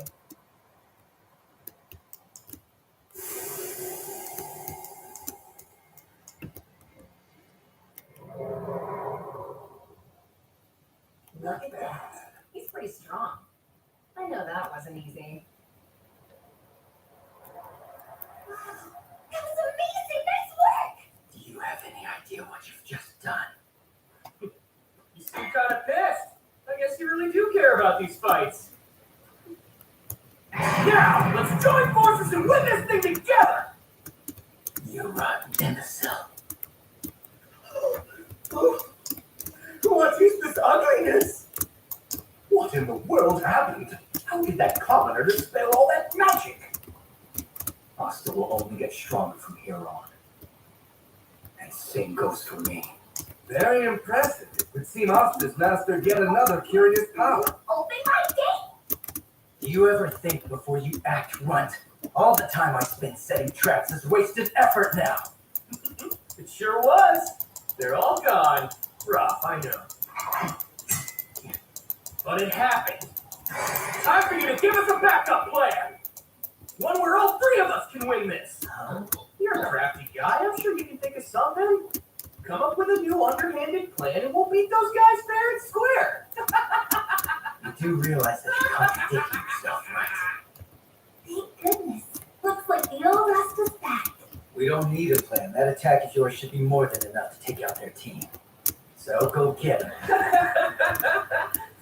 Look at that. He's pretty strong. I know that wasn't easy. Wow, that was amazing! Nice work! Do you have any idea what you've just done? You seem kind of pissed. I guess you really do care about these fights. Now, let's join forces and win this thing together! You rotten imbecile. What is this ugliness? What in the world happened? How did that commoner dispel all that magic? Asta will only get stronger from here on. And same goes for me. Very impressive. It would seem Asta's mastered yet another curious power. Open my gate! Do you ever think before you act, runt? All the time I spent setting traps is wasted effort now. It sure was. They're all gone. Rough, I know. But it happened. Time for you to give us a backup plan. One where all three of us can win this. You're a crafty guy. I'm sure you can think of something. Come up with a new underhanded plan and we'll beat those guys fair and square. You do realize that you're contradicting yourself, right? Thank goodness. Looks like the old rest is back. We don't need a plan. That attack of yours should be more than enough to take out their team. So go get them.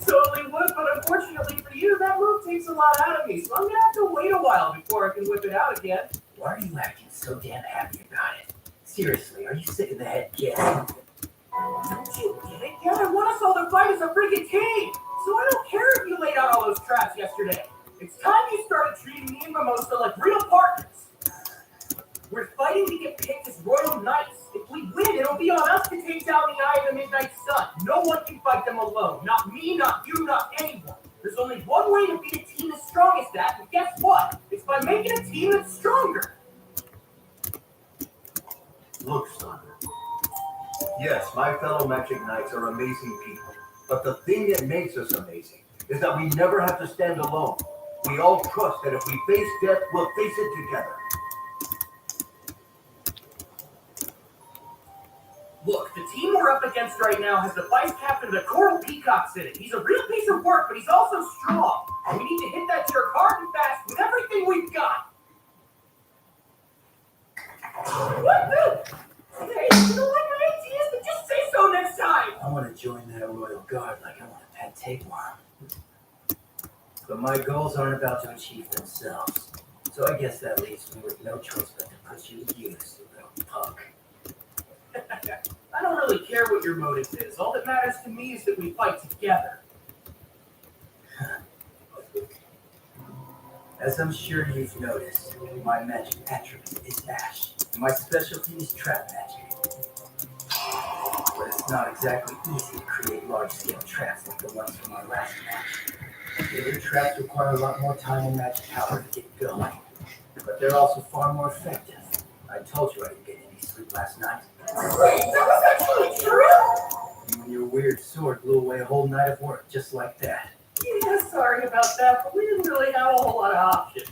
Totally would, but unfortunately for you, that move takes a lot out of me, so I'm gonna have to wait a while before I can whip it out again. Why are you acting so damn happy about it? Seriously, are you sick of the head kid? Don't you get it yet? I want us all to fight as a freaking team! So I don't care if you laid out all those traps yesterday. It's time you started treating me and Mimosa like real partners. We're fighting to get picked as royal knights. If we win, it'll be on us to take down the Eye of the Midnight Sun. No one can fight them alone. Not me, not you, not anyone. There's only one way to beat a team as strong as that, and guess what? It's by making a team that's stronger. Look, son. Yes, my fellow Magic Knights are amazing people. But the thing that makes us amazing is that we never have to stand alone. We all trust that if we face death, we'll face it together. Look, the team we're up against right now has the vice captain of the Coral Peacocks in it. He's a real piece of work, but he's also strong. We need to hit that jerk hard and fast with everything we've got. What the? Hey, you don't like my ideas, but just say so now. join that royal guard like I want a pet tapeworm. But my goals aren't about to achieve themselves. So I guess that leaves me with no choice but to put you to use, you little punk. I don't really care what your motive is. All that matters to me is that we fight together. As I'm sure you've noticed, my magic attribute is Ash, and my specialty is trap magic. But it's not exactly easy to create large-scale traps like the ones from our last match. Bigger traps require a lot more time and magic power to get going, but they're also far more effective. I told you I didn't get any sleep last night. Wait, that was actually true? You and your weird sword blew away a whole night of work just like that. Yeah, sorry about that, but we didn't really have a whole lot of options.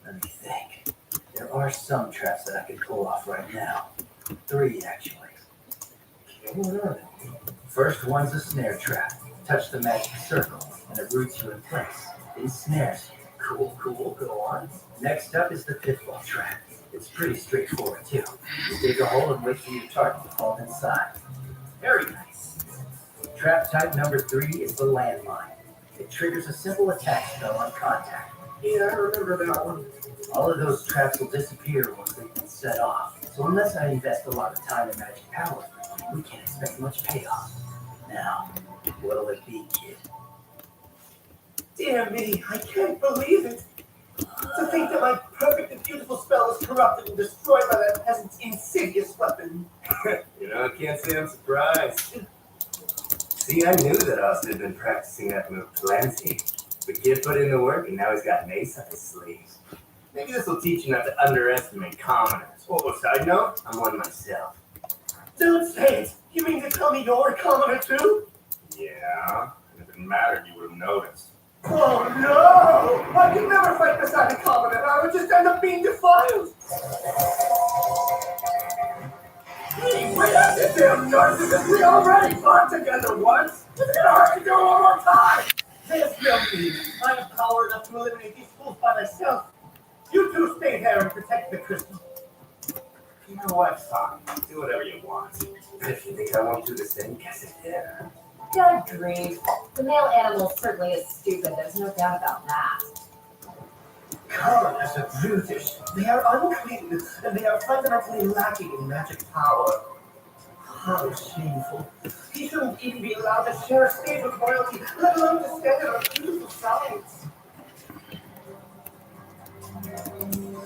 Let me think. There are some traps that I can pull off right now. 3, actually. Okay, what are they? First one's a snare trap. Touch the magic circle, and it roots you in place. It ensnares you. Cool, go on. Next up is the pitfall trap. It's pretty straightforward, too. You dig a hole and wait for your target to fall inside. Very nice. Trap type number 3 is the landmine. It triggers a simple attack spell on contact. Yeah, I remember that one. All of those traps will disappear once they've been set off. So unless I invest a lot of time and magic power, we can't expect much payoff. Now, what'll it be, kid? Dear me, I can't believe it. To think that my perfect and beautiful spell is corrupted and destroyed by that peasant's insidious weapon. I can't say I'm surprised. See, I knew that Austin had been practicing that move plenty. The kid put in the work, and now he's got an ace up his sleeve. Maybe this will teach you not to underestimate commoners. Oh, side note, I'm one myself. Don't say it. You mean to tell me you're a commoner too? Yeah, and if it mattered, you would have noticed. Oh no! I could never fight beside a commoner. I would just end up being defiled. Hey, wait up, you damn narcissist! We already fought together once! It's gonna hurt to do it one more time! There's no need. I have power enough to eliminate these fools by myself. You two stay there and protect the crystal. You know what? Fine. Do whatever you want. If you think I won't do the same, guess it did. Good grief. The male animal certainly is stupid, there's no doubt about that. Commoners are brutish. They are unclean, and they are fundamentally lacking in magic power. How shameful. He shouldn't even be allowed to share a stage with royalty, let alone to stand on our beautiful sides.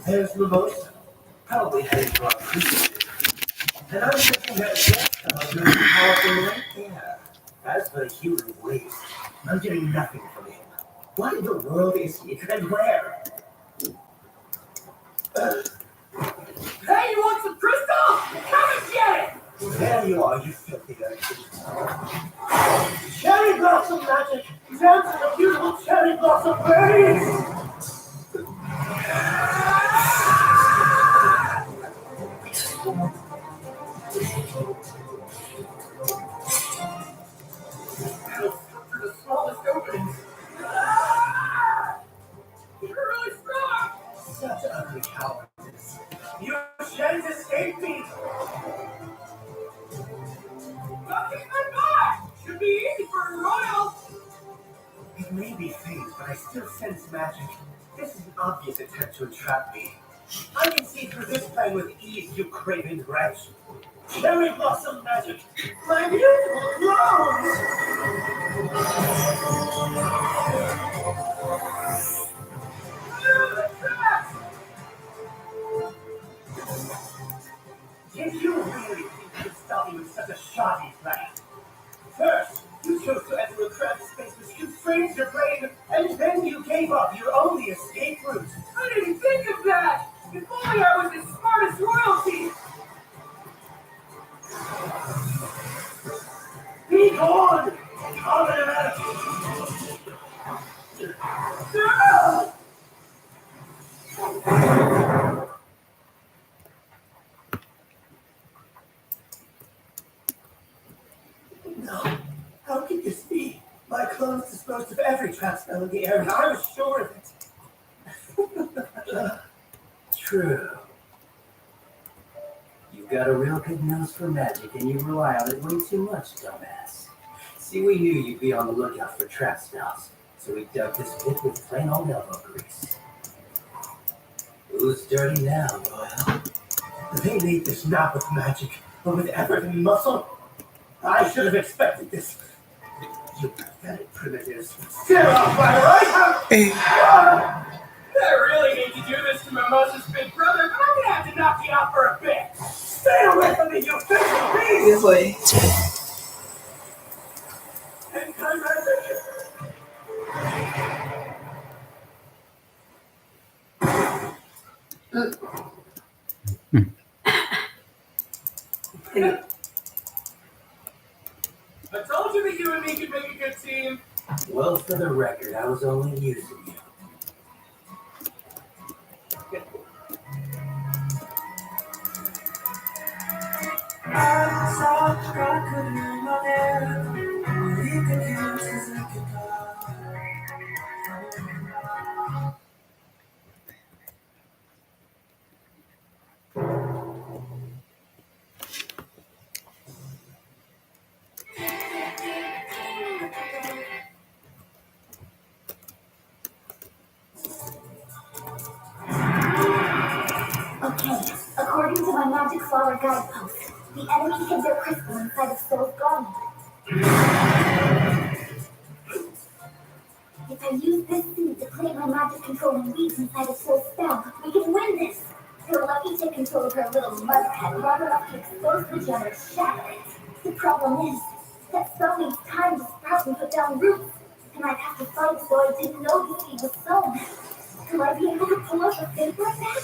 There's Mimosa, probably heading to our prison. And I'm thinking that Jeff is really powerful right there. As for the human waste, I'm getting nothing from him. What in the world is he, and where? Hey, you want some crystal? Come and get it! There you are, you filthy urchin. Cherry blossom magic! Dance in the beautiful cherry blossom blaze! The smallest openings. You're really strong! Such ugly cowardice. You shan't escape me! Nothing but that! Should be easy for a royal! It may be fate, but I still sense magic. This is an obvious attempt to entrap me. I can see through this plan with ease, you craven wretch. Cherry blossom magic! My beautiful clothes! Did you really think you could stop me with such a shoddy plan? First, you chose to enter a cramped space which constrains your brain, and then you gave up your only escape route. I didn't think of that! If only I was as smart as royalty! Be gone! Commoner! No. How could this be? My clothes disposed of every trap spell in the area. I was sure of it. True. You got a real good nose for magic, and you rely on it way too much, dumbass. See, we knew you'd be on the lookout for trap spells, so we dug this pit with plain old elbow grease. Who's dirty now, Royal? They need this not with magic, but with effort and muscle. I should have expected this. You pathetic primitives. Get off my right! I really need to do this to Mimosa's big brother, but I'm gonna have to knock you out for a bit. Stay away from me, you filthy beast! This way. I told you that you and me could make a good team. Well, for the record, I was only using you. Okay, according to my magic flower guidepost, the enemy hid their crystal inside of Soul's gauntlet. If I use this seed to plant my magic controlling weeds inside of Soul's spell, we can win this! So let me take control of her little mud pet long enough to expose the gem and shatter it. The problem is, that spell needs time to sprout and put down roots, and I'd have to fight so I didn't know the seed was sown. Will I be able to pull out a fake like that?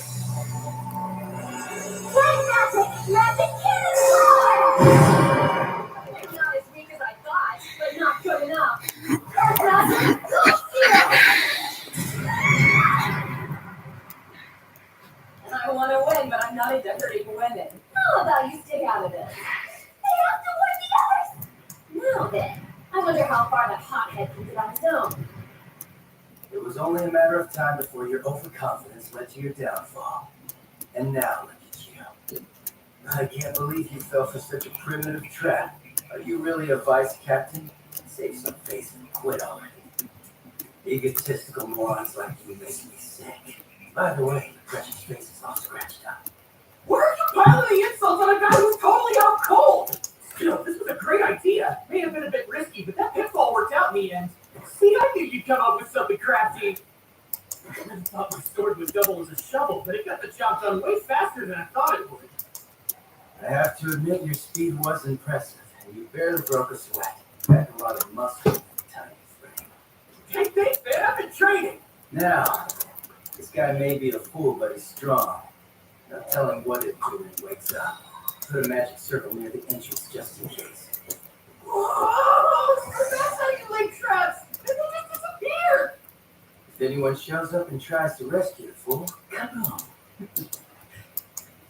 Flying magic! Magic cannonball! It's not as weak as I thought, but not good enough. I want to win, but I'm not into hurting women. How about you stay out of this? They have to win the others! Now then, I wonder how far that hothead can get on his own. It was only a matter of time before your overconfidence led to your downfall. And now look at you. I can't believe you fell for such a primitive trap. Are you really a vice captain? Save some face and quit already. Egotistical morons like you make me sick. By the way, the precious face is all scratched up. Where are you piling the insults on a guy who's totally out cold? You know, this was a great idea. May have been a bit risky, but that pitfall worked out in the end. See, I knew you'd come up with something crafty. I really thought my sword would double as a shovel, but it got the job done way faster than I thought it would. I have to admit your speed was impressive, and you barely broke a sweat. Packed a lot of muscle in a tiny frame. Hey, thanks, man. I've been training. Now, this guy may be a fool, but he's strong. Not telling what he'll do when he wakes up. Put a magic circle near the entrance just in case. Whoa! So that's how you lay traps. And they just disappear. If anyone shows up and tries to rescue the fool, come on.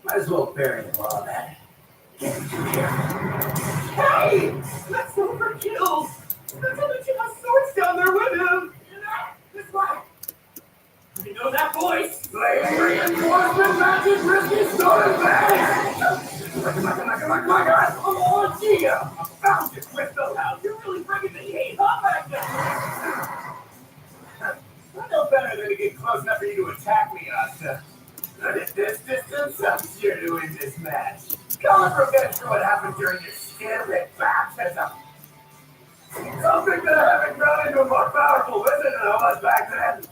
Might as well bury him while I'm at it. Can't be too careful. Hey! That's overkill. That's how much my sword's down there with him. This way. You know that voice? Reinforcement magic risky stolen bag! Oh, gee, I found you, Crystal. How you're really bringing the heat, huh, back there? I know better than to get close enough for you to attack me, Asta. But at this distance, I'm sure to win this match. Calling revenge for what happened during your scary baptism. Something that I haven't grown into a more powerful wizard than I was back then.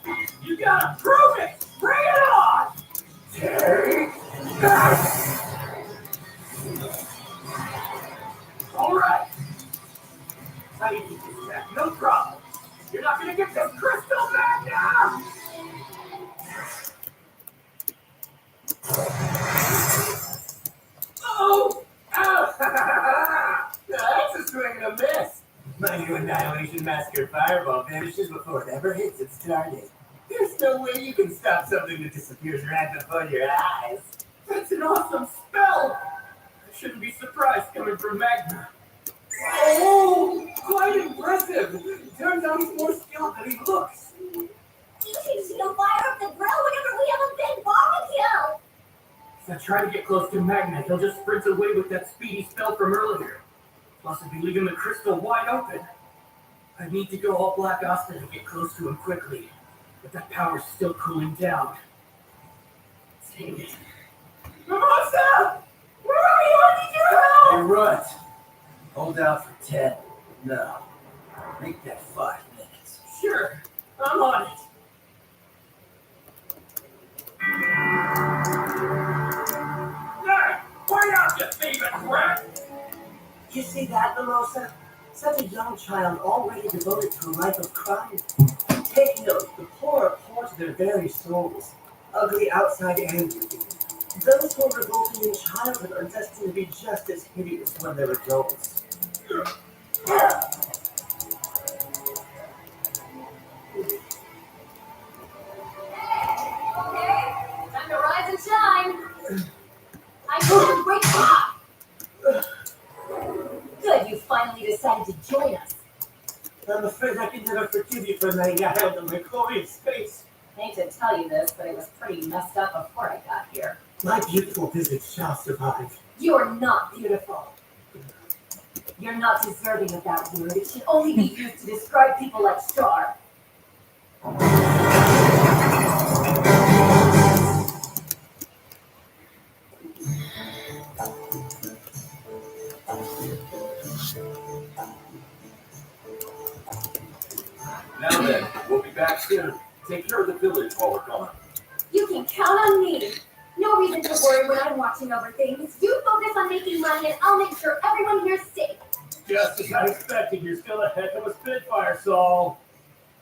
You gotta prove it! Bring it on! Take that! Alright. I can keep this back, no problem. You're not gonna get this crystal back now! Oh! Ow! That's a swing and a miss. My new Annihilation Massacre Fireball vanishes before it ever hits its target. There's no way you can stop something that disappears right before your eyes. That's an awesome spell! I shouldn't be surprised coming from Magma. Oh! Quite impressive! Turns out he's more skilled than he looks. You should fire up the grill whenever we have a big barbecue! try to get close to Magna, he'll just sprint away with that speedy spell from earlier. Plus, I'd be leaving the crystal wide open. I need to go all Black Asta to get close to him quickly, but that power's still cooling down. Dang it. Asta! Where are you? I need your help! Hey, Runt. Hold out for 10. No. Make that 5 minutes. Sure, I'm on it. Hey, why out, you thieving rat? You see that, Mimosa? Such a young child already devoted to a life of crime. Take note, the poor are poor to their very souls. Ugly outside and within. Those who are revolting in childhood are destined to be just as hideous when they're adults. Okay, time to rise and shine. I can't wait. Good, you finally decided to join us. I'm afraid I can never forgive you for letting out of my glorious face. I hate to tell you this, but it was pretty messed up before I got here. My beautiful visage shall survive. You're not beautiful. You're not deserving of that word. It should only be used to describe people like Star. Now then, we'll be back soon. Take care of the village while we're gone. You can count on me. No reason to worry when I'm watching over things. You focus on making money and I'll make sure everyone here's safe. Just as I expected, you're still a heck of a spitfire, Saul.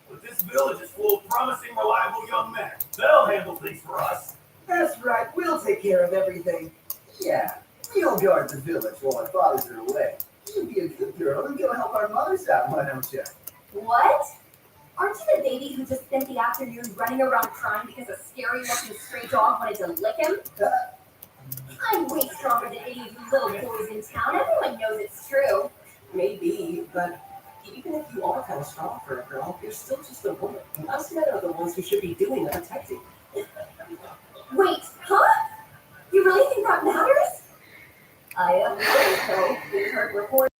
But this village is full of promising, reliable young men. They'll handle things for us. That's right, we'll take care of everything. Yeah, you'll guard the village while our fathers are away. You'll be a good girl and go help our mothers out, why don't you? What? Aren't you the baby who just spent the afternoon running around crying because a scary-looking stray dog wanted to lick him? I'm way stronger than any of you little boys in town. Everyone knows it's true. Maybe, but even if you are kind of strong for a girl, you're still just a woman. And us men are the ones who should be doing the protecting. Wait, huh? You really think that matters? I am really so. We heard reports.